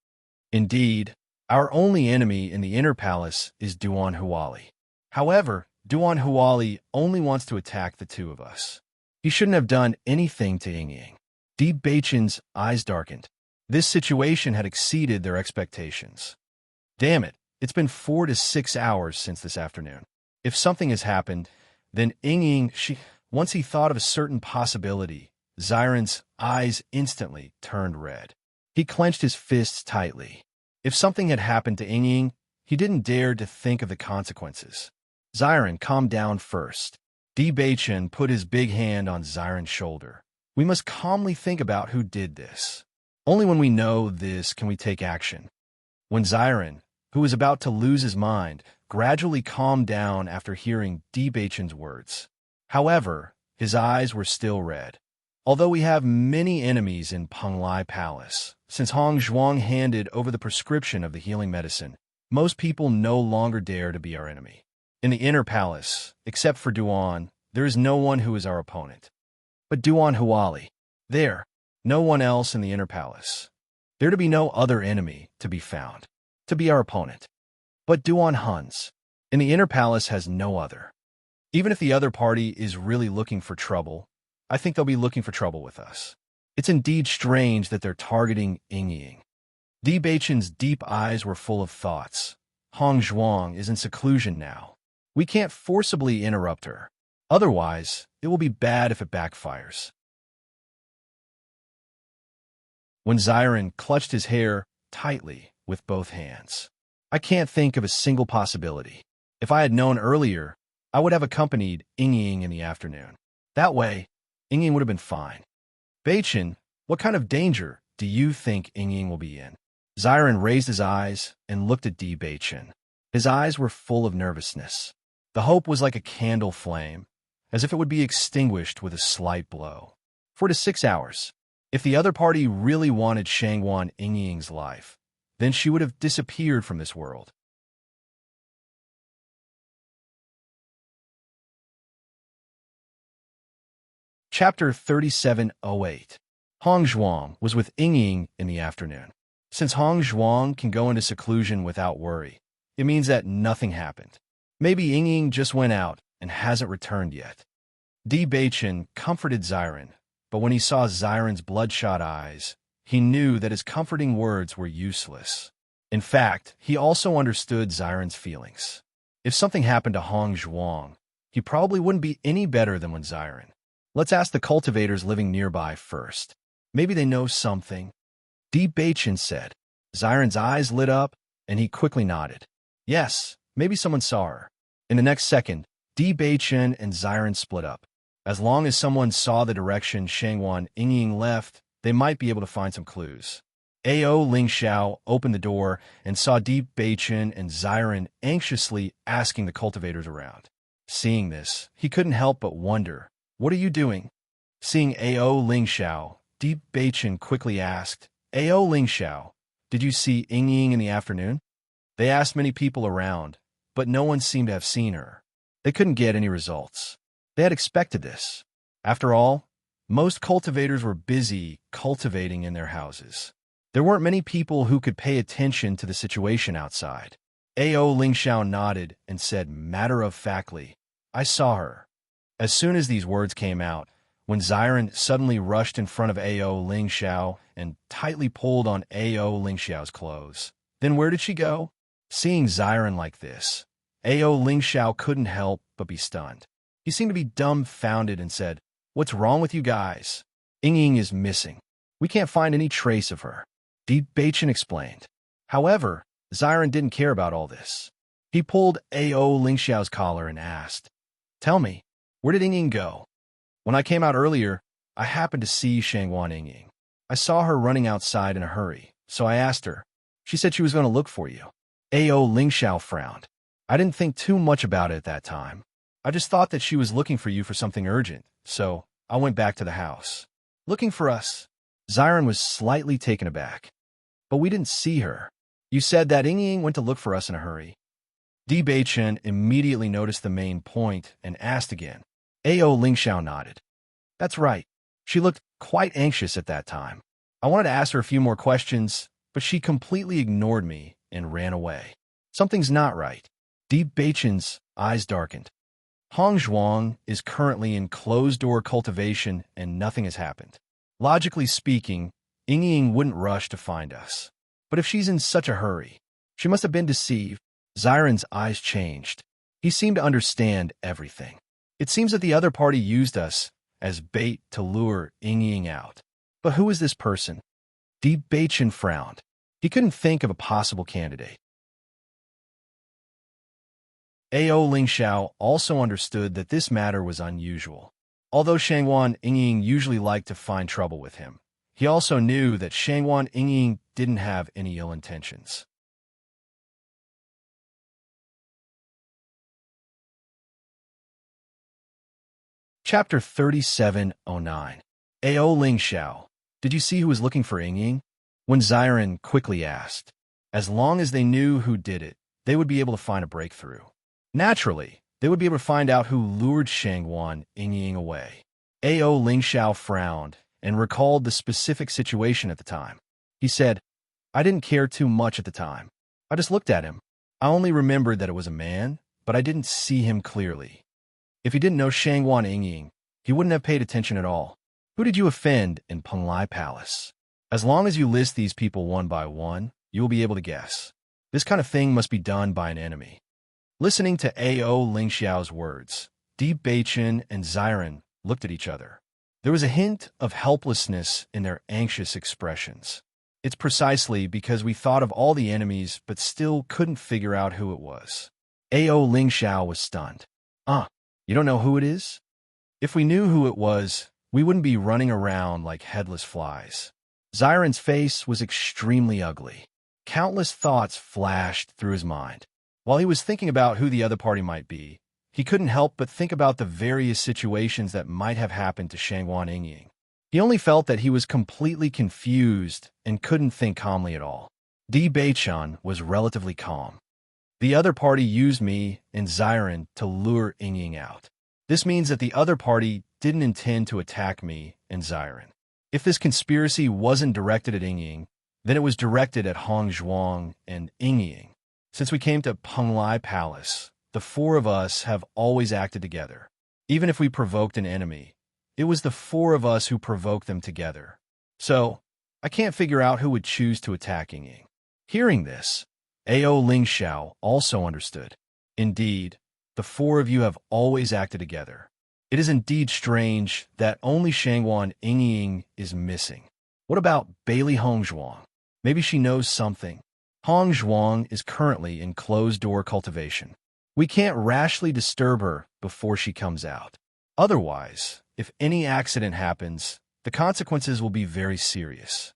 Indeed, our only enemy in the inner palace is Duan Huali. However, Duan Huali only wants to attack the two of us. He shouldn't have done anything to Yingying. Di Beichun's eyes darkened. This situation had exceeded their expectations. Damn it, it's been 4 to 6 hours since this afternoon. If something has happened, then Yingying, once he thought of a certain possibility, Xiren's eyes instantly turned red. He clenched his fists tightly. If something had happened to Yingying, he didn't dare to think of the consequences. Xiren, calm down first. Di Beichun put his big hand on Xiren's shoulder. We must calmly think about who did this. Only when we know this can we take action. When Xiren, who was about to lose his mind, gradually calmed down after hearing Di Beichun's words. However, his eyes were still red. Although we have many enemies in Penglai Palace, since Hongzhuang handed over the prescription of the healing medicine, most people no longer dare to be our enemy. In the inner palace, except for Duan, there is no one who is our opponent. But Duan Huali, there, no one else in the inner palace. There to be no other enemy to be found, to be our opponent. But Duan Huns, in the inner palace has no other. Even if the other party is really looking for trouble, I think they'll be looking for trouble with us. It's indeed strange that they're targeting Yingying. Di Beichun's deep eyes were full of thoughts. Hongzhuang is in seclusion now. We can't forcibly interrupt her. Otherwise, it will be bad if it backfires. When Xiren clutched his hair tightly with both hands. I can't think of a single possibility. If I had known earlier, I would have accompanied Yingying in the afternoon. That way, Yingying would have been fine. Beichun, what kind of danger do you think Yingying will be in? Xiren raised his eyes and looked at Di Beichun. His eyes were full of nervousness. The hope was like a candle flame, as if it would be extinguished with a slight blow. 4 to 6 hours. If the other party really wanted Shangwan Yingying's life, then she would have disappeared from this world. Chapter 3708. Hongzhuang was with Yingying in the afternoon. Since Hongzhuang can go into seclusion without worry, it means that nothing happened. Maybe Yingying just went out and hasn't returned yet. Di Beichun comforted Xiren, but when he saw Xiren's bloodshot eyes, he knew that his comforting words were useless. In fact, he also understood Xiren's feelings. If something happened to Hongzhuang, he probably wouldn't be any better than when Xiren. Let's ask the cultivators living nearby first. Maybe they know something. Di Beichun said. Xiren's eyes lit up, and he quickly nodded. Yes, maybe someone saw her. In the next second, Bewitching and Xiren split up. As long as someone saw the direction Shangwan Yingying left, they might be able to find some clues. Ao Lingxiao opened the door and saw Bewitching and Xiren anxiously asking the cultivators around. Seeing this, he couldn't help but wonder, "What are you doing?" Seeing Ao Lingxiao, Bewitching quickly asked, "Ao Lingxiao, did you see Yingying in the afternoon?" They asked many people around, but no one seemed to have seen her. They couldn't get any results. They had expected this. After all, most cultivators were busy cultivating in their houses. There weren't many people who could pay attention to the situation outside. Ao Lingxiao nodded and said matter-of-factly, "I saw her." As soon as these words came out, when Xiren suddenly rushed in front of Ao Lingxiao and tightly pulled on Ao Lingxiao's clothes. Then where did she go? Seeing Xiren like this, Ao Lingxiao couldn't help but be stunned. He seemed to be dumbfounded and said, "What's wrong with you guys? Yingying is missing. We can't find any trace of her." Bewitching explained. However, Xiren didn't care about all this. He pulled Ao Lingxiao's collar and asked, "Tell me, where did Yingying go?" "When I came out earlier, I happened to see Shangwan Yingying. I saw her running outside in a hurry, so I asked her. She said she was going to look for you." Ao Lingxiao frowned. "I didn't think too much about it at that time. I just thought that she was looking for you for something urgent, so I went back to the house." "Looking for us?" Xiren was slightly taken aback. "But we didn't see her. You said that Yingying went to look for us in a hurry." Bewitching immediately noticed the main point and asked again. Ao Lingxiao nodded. "That's right. She looked quite anxious at that time. I wanted to ask her a few more questions, but she completely ignored me and ran away. Something's not right." Bewitching's eyes darkened. Hongzhuang is currently in closed-door cultivation and nothing has happened. Logically speaking, Yingying wouldn't rush to find us. But if she's in such a hurry, she must have been deceived. Xiren's eyes changed. He seemed to understand everything. It seems that the other party used us as bait to lure Yingying out. But who is this person? Bewitching frowned. He couldn't think of a possible candidate. Ao Lingxiao also understood that this matter was unusual. Although Shangwan Yingying usually liked to find trouble with him, he also knew that Shangwan Yingying didn't have any ill intentions. Chapter 3709. Ao Lingxiao, did you see who was looking for Yingying? When Xiren quickly asked. As long as they knew who did it, they would be able to find a breakthrough. Naturally, they would be able to find out who lured Shangwan Yingying away. Ao Lingxiao frowned and recalled the specific situation at the time. He said, "I didn't care too much at the time. I just looked at him. I only remembered that it was a man, but I didn't see him clearly. If he didn't know Shangwan Yingying, he wouldn't have paid attention at all." Who did you offend in Penglai Palace? As long as you list these people one by one, you will be able to guess. This kind of thing must be done by an enemy. Listening to Ao Lingxiao's words, Bewitching and Xiren looked at each other. There was a hint of helplessness in their anxious expressions. It's precisely because we thought of all the enemies but still couldn't figure out who it was. Ao Lingxiao was stunned. You don't know who it is? If we knew who it was, we wouldn't be running around like headless flies. Xiren's face was extremely ugly. Countless thoughts flashed through his mind. While he was thinking about who the other party might be, he couldn't help but think about the various situations that might have happened to Shangwan Yingying. He only felt that he was completely confused and couldn't think calmly at all. Bewitching was relatively calm. The other party used me and Xiren to lure Yingying out. This means that the other party didn't intend to attack me and Xiren. If this conspiracy wasn't directed at Yingying, then it was directed at Hongzhuang and Yingying. Since we came to Penglai Palace, the four of us have always acted together. Even if we provoked an enemy, it was the four of us who provoked them together. So, I can't figure out who would choose to attack Yingying. Hearing this, Ao Lingxiao also understood. Indeed, the four of you have always acted together. It is indeed strange that only Shangwan Yingying is missing. What about Bailey Hongzhuang? Maybe she knows something. Hong Zhuang is currently in closed-door cultivation. We can't rashly disturb her before she comes out. Otherwise, if any accident happens, the consequences will be very serious.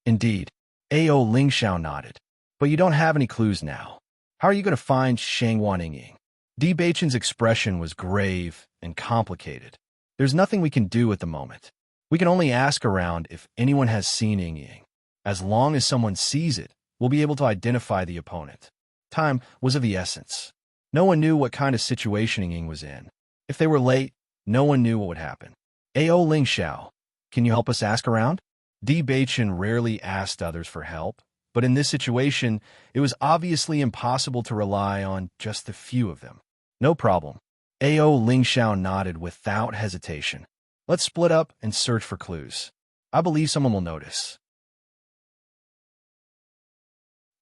Indeed, A.O. Lingxiao nodded. But you don't have any clues now. How are you going to find Shangwan Yingying? Di Beichen's expression was grave and complicated. There's nothing we can do at the moment. We can only ask around if anyone has seen Yingying. As long as someone sees it, we'll be able to identify the opponent. Time was of the essence. No one knew what kind of situation Yingying was in. If they were late, no one knew what would happen. A.O. Lingxiao, can you help us ask around? Di Beichen rarely asked others for help, but in this situation, it was obviously impossible to rely on just a few of them. No problem. A.O. Lingxiao nodded without hesitation. Let's split up and search for clues. I believe someone will notice.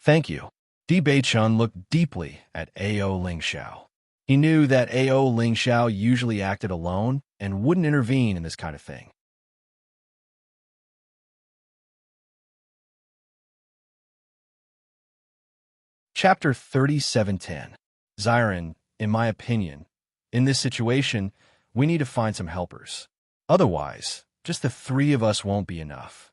Thank you. Di Beichun looked deeply at A.O. Lingxiao. He knew that A.O. Lingxiao usually acted alone and wouldn't intervene in this kind of thing. Chapter 3710. Xiren, in my opinion, in this situation, we need to find some helpers. Otherwise, just the three of us won't be enough.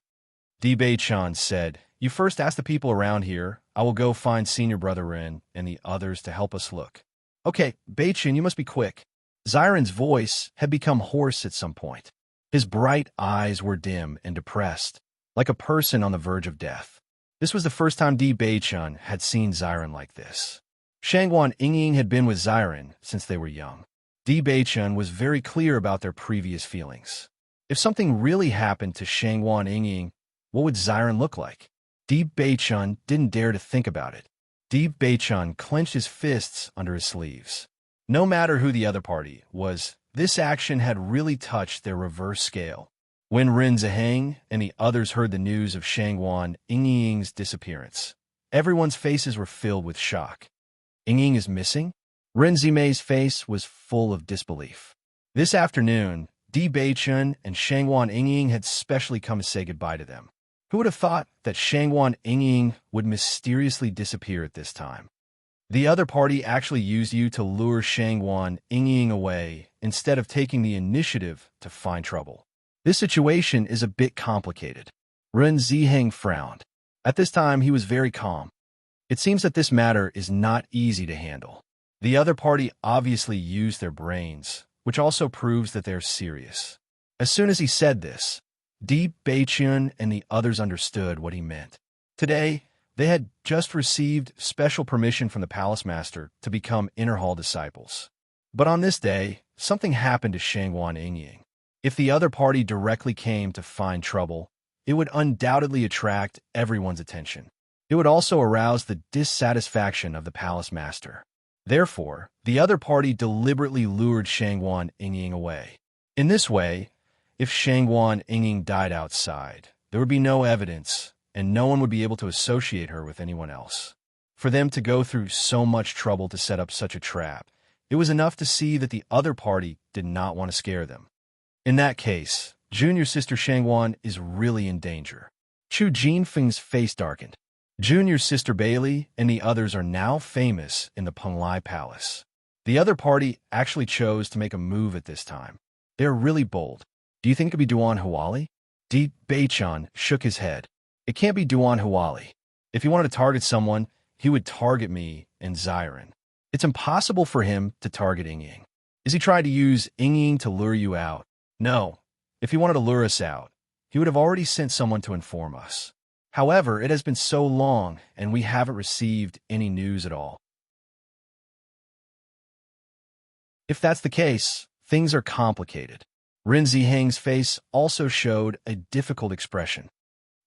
Di Beichan said, you first ask the people around here. I will go find Senior Brother Ren and the others to help us look. Okay, Beichan, you must be quick. Xiren's voice had become hoarse at some point. His bright eyes were dim and depressed, like a person on the verge of death. This was the first time Di Beichan had seen Xiren like this. Shangwan Yingying had been with Xiren since they were young. Di Beichan was very clear about their previous feelings. If something really happened to Shangwan Yingying, what would Xiren look like? Di Beichun didn't dare to think about it. Di Beichun clenched his fists under his sleeves. No matter who the other party was, this action had really touched their reverse scale. When Ren Ziheng and the others heard the news of Shangwan Yingying's disappearance, everyone's faces were filled with shock. Yingying is missing? Ren Zimei's face was full of disbelief. This afternoon, Di Beichun and Shangwan Yingying had specially come to say goodbye to them. Who would have thought that Shangwan Yingying would mysteriously disappear at this time? The other party actually used you to lure Shangwan Yingying away instead of taking the initiative to find trouble. This situation is a bit complicated. Ren Ziheng frowned. At this time, he was very calm. It seems that this matter is not easy to handle. The other party obviously used their brains, which also proves that they're serious. As soon as he said this, Di Beichun and the others understood what he meant. Today, they had just received special permission from the Palace Master to become Inner Hall disciples. But on this day, something happened to Shangwan Yingying. If the other party directly came to find trouble, it would undoubtedly attract everyone's attention. It would also arouse the dissatisfaction of the Palace Master. Therefore, the other party deliberately lured Shangwan Yingying away. In this way, if Shangwan Yingying died outside, there would be no evidence, and no one would be able to associate her with anyone else. For them to go through so much trouble to set up such a trap, it was enough to see that the other party did not want to scare them. In that case, junior sister Shangwan is really in danger. Chu Jinfeng's face darkened. Junior sister Bailey and the others are now famous in the Penglai Palace. The other party actually chose to make a move at this time. They are really bold. Do you think it could be Duan Huali? Di Beichan shook his head. It can't be Duan Huali. If he wanted to target someone, he would target me and Xiren. It's impossible for him to target Yingying. Is he trying to use Yingying to lure you out? No. If he wanted to lure us out, he would have already sent someone to inform us. However, it has been so long, and we haven't received any news at all. If that's the case, things are complicated. Ren Ziheng's face also showed a difficult expression.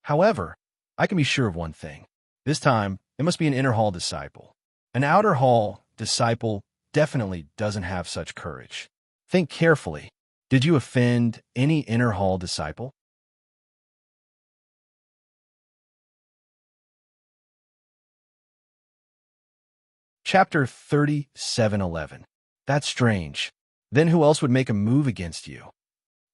However, I can be sure of one thing. This time, it must be an inner hall disciple. An outer hall disciple definitely doesn't have such courage. Think carefully. Did you offend any inner hall disciple? Chapter 3711. That's strange. Then who else would make a move against you?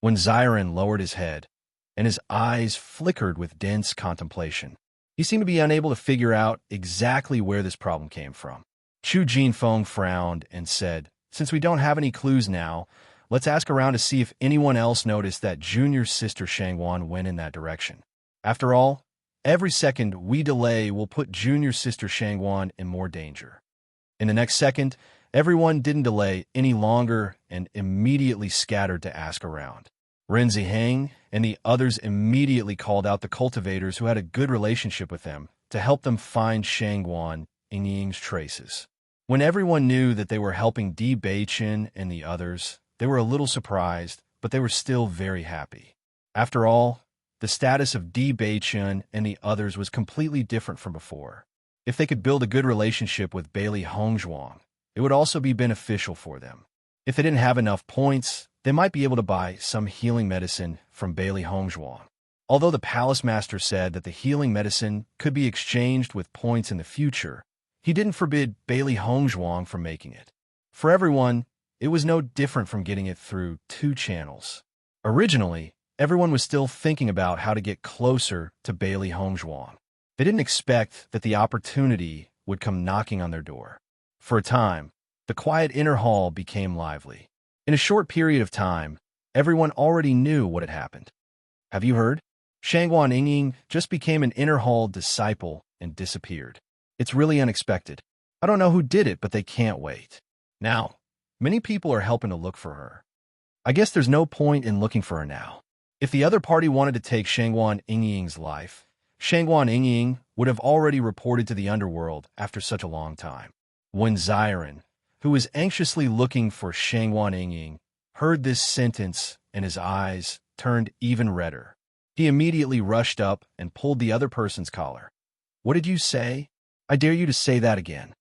When Xiren lowered his head, and his eyes flickered with dense contemplation, He seemed to be unable to figure out exactly where this problem came from. Chu Jinfeng frowned and said, "Since we don't have any clues now, let's ask around to see if anyone else noticed that Junior's sister Shangwan went in that direction. After all, every second we delay will put Junior's sister Shangwan in more danger." In the next second, everyone didn't delay any longer and immediately scattered to ask around. Ren Ziheng and the others immediately called out the cultivators who had a good relationship with them to help them find Shangwan and Ying's traces. When everyone knew that they were helping Di Beichen and the others, they were a little surprised, but they were still very happy. After all, the status of Di Beichen and the others was completely different from before. If they could build a good relationship with Bailey Hongzhuang, it would also be beneficial for them. If they didn't have enough points, they might be able to buy some healing medicine from Bailey Hongzhuang. Although the palace master said that the healing medicine could be exchanged with points in the future, he didn't forbid Bailey Hongzhuang from making it. For everyone, it was no different from getting it through 2 channels. Originally, everyone was still thinking about how to get closer to Bailey Hongzhuang. They didn't expect that the opportunity would come knocking on their door. For a time, the quiet inner hall became lively. In a short period of time, everyone already knew what had happened. Have you heard? Shangwan Yingying just became an inner hall disciple and disappeared. It's really unexpected. I don't know who did it, but they can't wait. Now, many people are helping to look for her. I guess there's no point in looking for her now. If the other party wanted to take Shangwan Yingying's life, Shangwan Yingying would have already reported to the underworld after such a long time. When Ziren, who was anxiously looking for Shangwan Yingying, heard this sentence and his eyes turned even redder, he immediately rushed up and pulled the other person's collar. "What did you say? I dare you to say that again."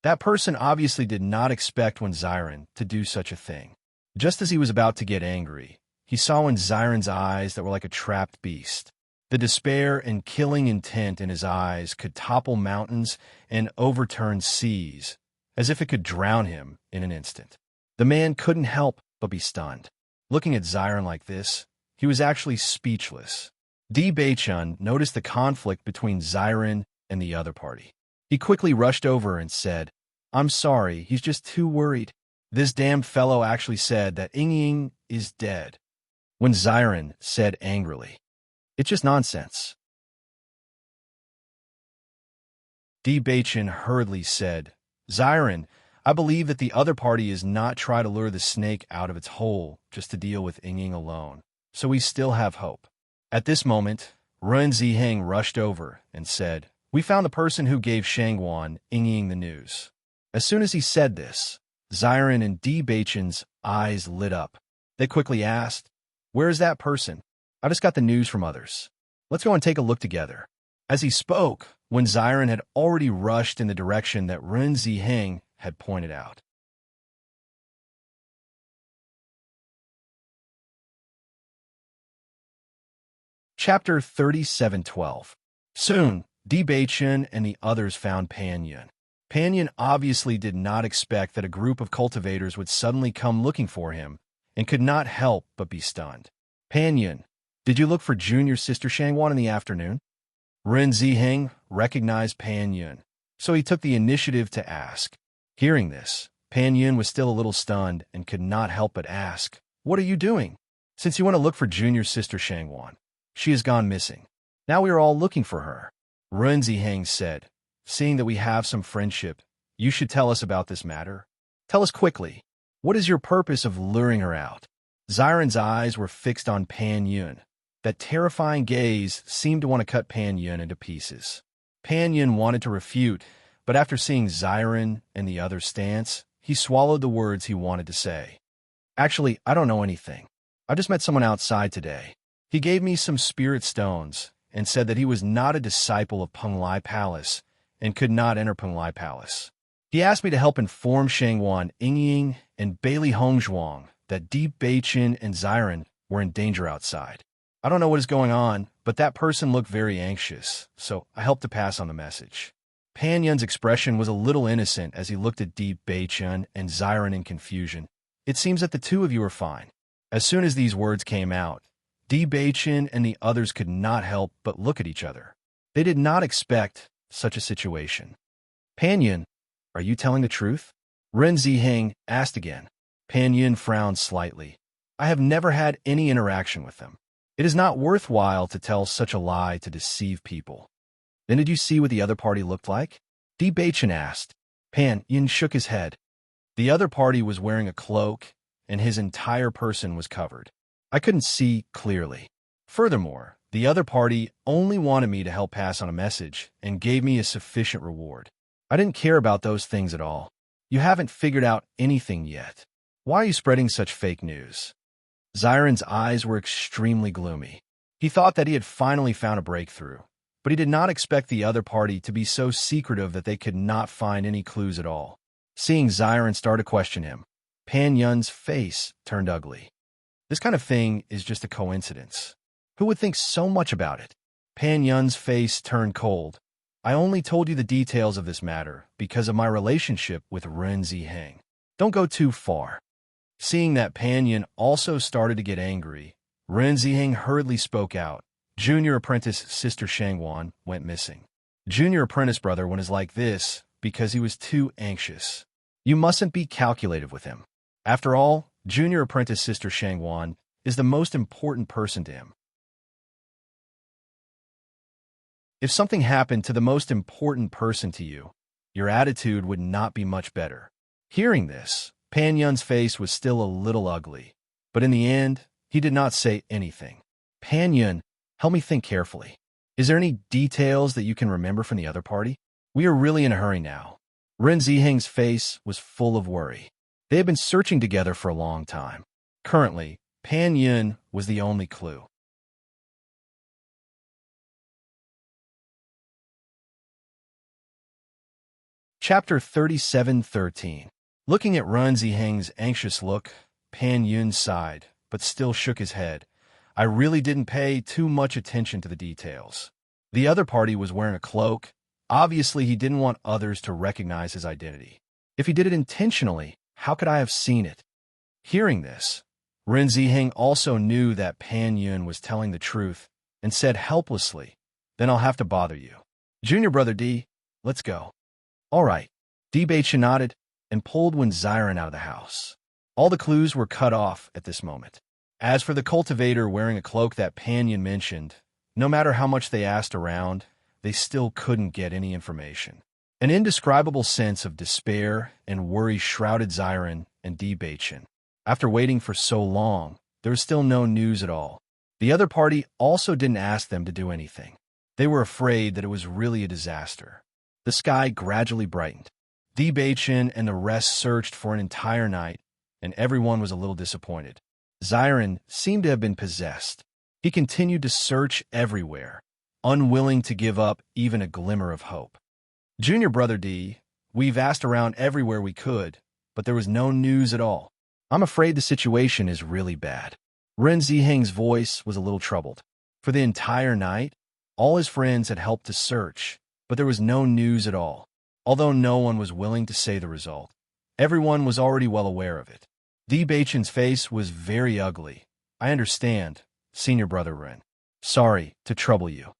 That person obviously did not expect when Ziren to do such a thing. Just as he was about to get angry, he saw in Ziren's eyes that were like a trapped beast. The despair and killing intent in his eyes could topple mountains and overturn seas, as if it could drown him in an instant. The man couldn't help but be stunned. Looking at Ziren like this, he was actually speechless. Di Beichun noticed the conflict between Ziren and the other party. He quickly rushed over and said, "I'm sorry, he's just too worried. This damned fellow actually said that Yingying is dead." When Ziren said angrily, "It's just nonsense." Di Beichen hurriedly said, "Ziren, I believe that the other party is not trying to lure the snake out of its hole just to deal with Yingying alone, so we still have hope." At this moment, Ren Ziheng rushed over and said, "We found the person who gave Shangwan Yingying the news." As soon as he said this, Ziren and Di Beichen's eyes lit up. They quickly asked, "Where is that person? I just got the news from others. Let's go and take a look together." As he spoke, when Ziren had already rushed in the direction that Ren Ziheng had pointed out. Chapter 37:12. Soon, Di Beichen and the others found Pan Yun. Pan Yun obviously did not expect that a group of cultivators would suddenly come looking for him and could not help but be stunned. "Pan Yun, did you look for Junior's sister Shangwan in the afternoon?" Ren Ziheng recognized Pan Yun, so he took the initiative to ask. Hearing this, Pan Yun was still a little stunned and could not help but ask, "What are you doing? Since you want to look for Junior's sister Shangwan, she has gone missing. Now we are all looking for her." Ren Ziheng said, "Seeing that we have some friendship, you should tell us about this matter. Tell us quickly. What is your purpose of luring her out?" Ziren's eyes were fixed on Pan Yun. That terrifying gaze seemed to want to cut Pan Yun into pieces. Pan Yun wanted to refute, but after seeing Ziren and the other's stance, he swallowed the words he wanted to say. "Actually, I don't know anything. I just met someone outside today. He gave me some spirit stones and said that he was not a disciple of Penglai Palace and could not enter Penglai Palace. He asked me to help inform Shangwan Yingying and Bailey Hongzhuang that Di Beichen and Ziren were in danger outside. I don't know what is going on, but that person looked very anxious, so I helped to pass on the message." Pan Yun's expression was a little innocent as he looked at Di Beichen and Ziren in confusion. "It seems that the two of you are fine." As soon as these words came out, Di Beichen and the others could not help but look at each other. They did not expect such a situation. Pan Yin, are you telling the truth? Ren Ziheng asked again. Pan Yin frowned slightly. I have never had any interaction with them. It is not worthwhile to tell such a lie to deceive people. Then did you see what the other party looked like? Bewitching asked. Pan Yin shook his head. The other party was wearing a cloak, and his entire person was covered. I couldn't see clearly. Furthermore, the other party only wanted me to help pass on a message and gave me a sufficient reward. I didn't care about those things at all. You haven't figured out anything yet. Why are you spreading such fake news? Xiren's eyes were extremely gloomy. He thought that he had finally found a breakthrough, but he did not expect the other party to be so secretive that they could not find any clues at all. Seeing Xiren start to question him, Pan Yun's face turned ugly. This kind of thing is just a coincidence. Who would think so much about it? Pan Yun's face turned cold. I only told you the details of this matter because of my relationship with Ren Ziheng. Don't go too far. Seeing that Pan Yun also started to get angry, Ren Ziheng hurriedly spoke out. Junior apprentice Sister Shangwan went missing. Junior apprentice brother when is like this because he was too anxious. You mustn't be calculative with him. After all, Junior apprentice Sister Shangwan is the most important person to him. If something happened to the most important person to you, your attitude would not be much better. Hearing this, Pan Yun's face was still a little ugly, but in the end, he did not say anything. Pan Yun, help me think carefully. Is there any details that you can remember from the other party? We are really in a hurry now. Ren Ziheng's face was full of worry. They had been searching together for a long time. Currently, Pan Yun was the only clue. Chapter 37:13. Looking at Ren Ziheng's anxious look, Pan Yun sighed, but still shook his head. I really didn't pay too much attention to the details. The other party was wearing a cloak. Obviously, he didn't want others to recognize his identity. If he did it intentionally, how could I have seen it? Hearing this, Ren Ziheng also knew that Pan Yun was telling the truth and said helplessly, then I'll have to bother you. Junior brother D, let's go. All right. D. Baicha nodded and pulled Xiren out of the house. All the clues were cut off at this moment. As for the cultivator wearing a cloak that Pan Yun mentioned, no matter how much they asked around, they still couldn't get any information. An indescribable sense of despair and worry shrouded Xiren and D. Baicha. After waiting for so long, there was still no news at all. The other party also didn't ask them to do anything. They were afraid that it was really a disaster. The sky gradually brightened. D. Baicha and the rest searched for an entire night, and everyone was a little disappointed. Xiren seemed to have been possessed. He continued to search everywhere, unwilling to give up even a glimmer of hope. Junior brother D, we've asked around everywhere we could, but there was no news at all. I'm afraid the situation is really bad. Ren Ziheng's voice was a little troubled. For the entire night, all his friends had helped to search, but there was no news at all. Although no one was willing to say the result, everyone was already well aware of it. D. Baichen's face was very ugly. I understand, Senior Brother Ren. Sorry to trouble you.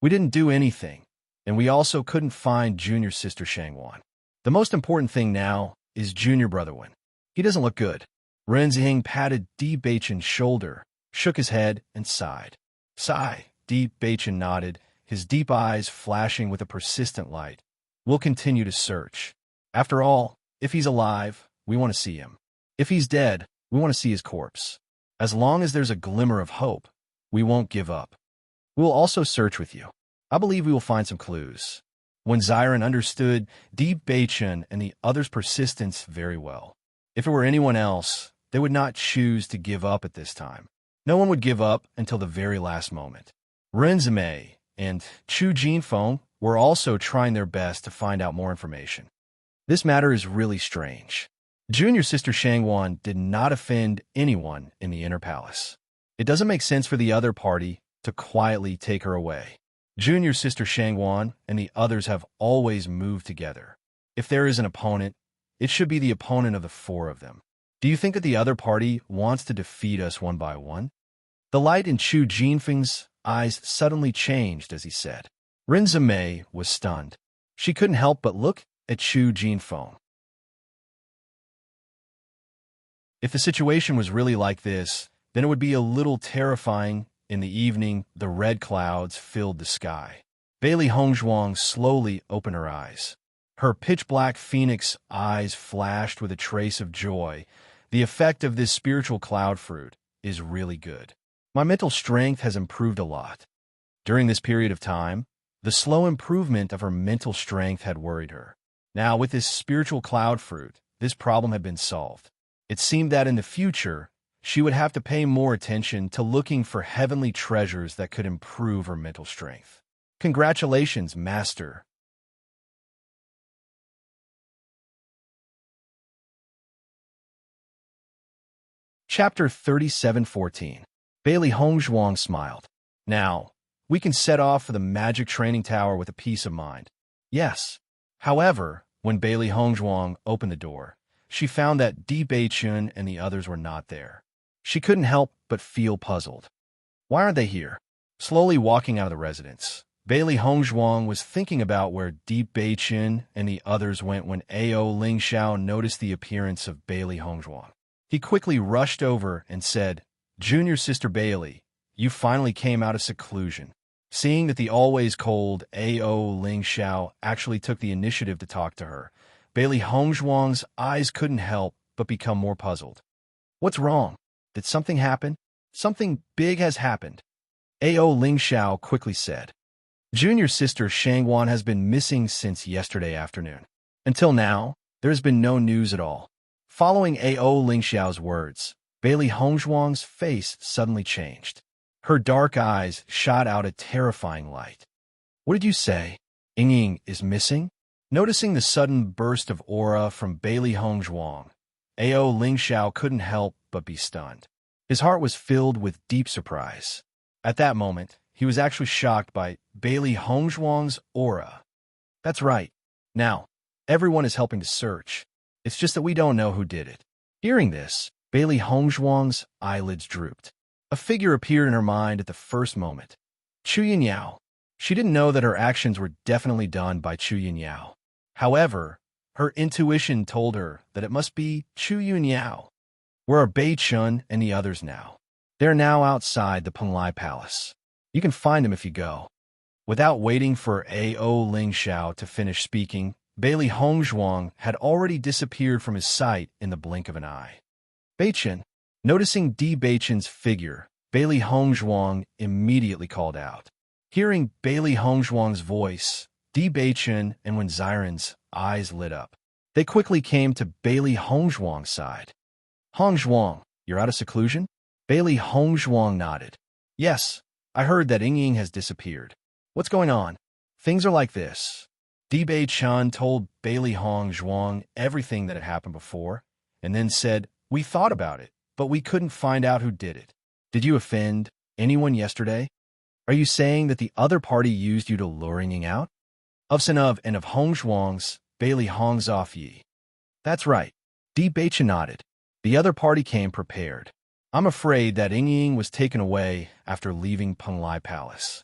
We didn't do anything, and we also couldn't find Junior Sister Shangwan. The most important thing now is Junior Brother Wen. He doesn't look good. Ren Ziheng patted D. Baichen's shoulder, shook his head, and sighed. Sigh. D. Baichen nodded, his deep eyes flashing with a persistent light. We'll continue to search. After all, if he's alive, we want to see him. If he's dead, we want to see his corpse. As long as there's a glimmer of hope, we won't give up. We'll also search with you. I believe we will find some clues. When Xiren understood D. Baichen and the others' persistence very well. If it were anyone else, they would not choose to give up at this time. No one would give up until the very last moment. Ren Zimei and Chu Jinfeng were also trying their best to find out more information. This matter is really strange. Junior Sister Shangwan did not offend anyone in the inner palace. It doesn't make sense for the other party to quietly take her away. Junior Sister Shangwan and the others have always moved together. If there is an opponent, it should be the opponent of the four of them. Do you think that the other party wants to defeat us one by one? The light in Chu Jinfeng's eyes suddenly changed as he said. Rinzame was stunned. She couldn't help but look at Chu Jinfeng. If the situation was really like this, then it would be a little terrifying. In the evening, the red clouds filled the sky. Bailey Hongzhuang slowly opened her eyes. Her pitch-black phoenix eyes flashed with a trace of joy. The effect of this spiritual cloud fruit is really good. My mental strength has improved a lot. During this period of time, the slow improvement of her mental strength had worried her. Now, with this spiritual cloud fruit, this problem had been solved. It seemed that in the future, she would have to pay more attention to looking for heavenly treasures that could improve her mental strength. Congratulations, Master. Chapter 37:14. Bailey Hongzhuang smiled. Now, we can set off for the magic training tower with a peace of mind. Yes. However, when Bailey Hongzhuang opened the door, she found that Di Beichun and the others were not there. She couldn't help but feel puzzled. Why aren't they here? Slowly walking out of the residence, Bailey Hongzhuang was thinking about where Di Beichun and the others went when Ao Lingxiao noticed the appearance of Bailey Hongzhuang. He quickly rushed over and said, "Junior Sister Bailey, you finally came out of seclusion." Seeing that the always cold Ao Lingxiao actually took the initiative to talk to her, Bailey Hongzhuang's eyes couldn't help but become more puzzled. What's wrong? Did something happen? Something big has happened. Ao Lingxiao quickly said. Junior Sister Shangwan has been missing since yesterday afternoon. Until now, there has been no news at all. Following Ao Lingxiao's words, Bailey Hongzhuang's face suddenly changed. Her dark eyes shot out a terrifying light. What did you say? Ying is missing? Noticing the sudden burst of aura from Bailey Hongzhuang, Ao Lingxiao couldn't help but be stunned. His heart was filled with deep surprise. At that moment, he was actually shocked by Bailey Hongzhuang's aura. That's right. Now, everyone is helping to search. It's just that we don't know who did it. Hearing this, Bailey Hongzhuang's eyelids drooped. A figure appeared in her mind at the first moment. Chu Yinyao. She didn't know that her actions were definitely done by Chu Yinyao. However, her intuition told her that it must be Chu Yinyao. Where are Bei Chun and the others now? They're now outside the Penglai Palace. You can find them if you go. Without waiting for Ao Lingxiao to finish speaking, Bailey Hongzhuang had already disappeared from his sight in the blink of an eye. Beichun. Noticing Di Beichun's figure, Bailey Hongzhuang immediately called out. Hearing Bailey Hongzhuang's voice, Di Beichun and Wen Xiren's eyes lit up. They quickly came to Bailey Hongzhuang's side. Hongzhuang, you're out of seclusion? Bailey Hongzhuang nodded. Yes, I heard that Ying has disappeared. What's going on? Things are like this. Di Beichun told Bailey Hongzhuang everything that had happened before, and then said, we thought about it, but we couldn't find out who did it. Did you offend anyone yesterday? Are you saying that the other party used you to lure Ying out? Of Senov and of Hongzhuang's, Bailey Hongzofyi. That's right. Di Beichun nodded. The other party came prepared. I'm afraid that Ying was taken away after leaving Penglai Palace.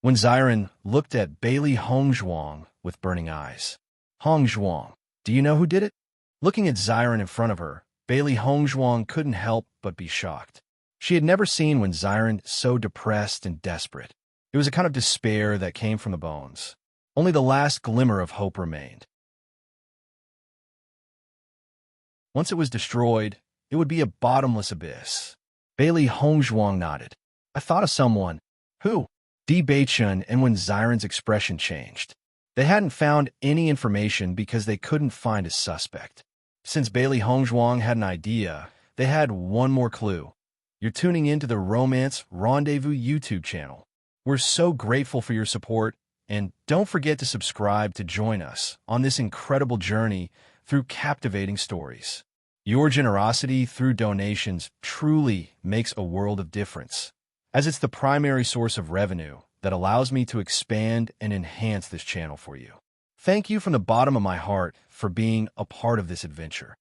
When Xiren looked at Bailey Hongzhuang with burning eyes. Hongzhuang, do you know who did it? Looking at Xiren in front of her, Bailey Hongzhuang couldn't help but be shocked. She had never seen Wen Xiren so depressed and desperate. It was a kind of despair that came from the bones. Only the last glimmer of hope remained. Once it was destroyed, it would be a bottomless abyss. Bailey Hongzhuang nodded. I thought of someone. Who? Di Beichun and Wen Xiren's expression changed. They hadn't found any information because they couldn't find a suspect. Since Bailey Hongzhuang had an idea, they had one more clue. You're tuning into the Romance Rendezvous YouTube channel. We're so grateful for your support, and don't forget to subscribe to join us on this incredible journey through captivating stories. Your generosity through donations truly makes a world of difference, as it's the primary source of revenue that allows me to expand and enhance this channel for you. Thank you from the bottom of my heart for being a part of this adventure.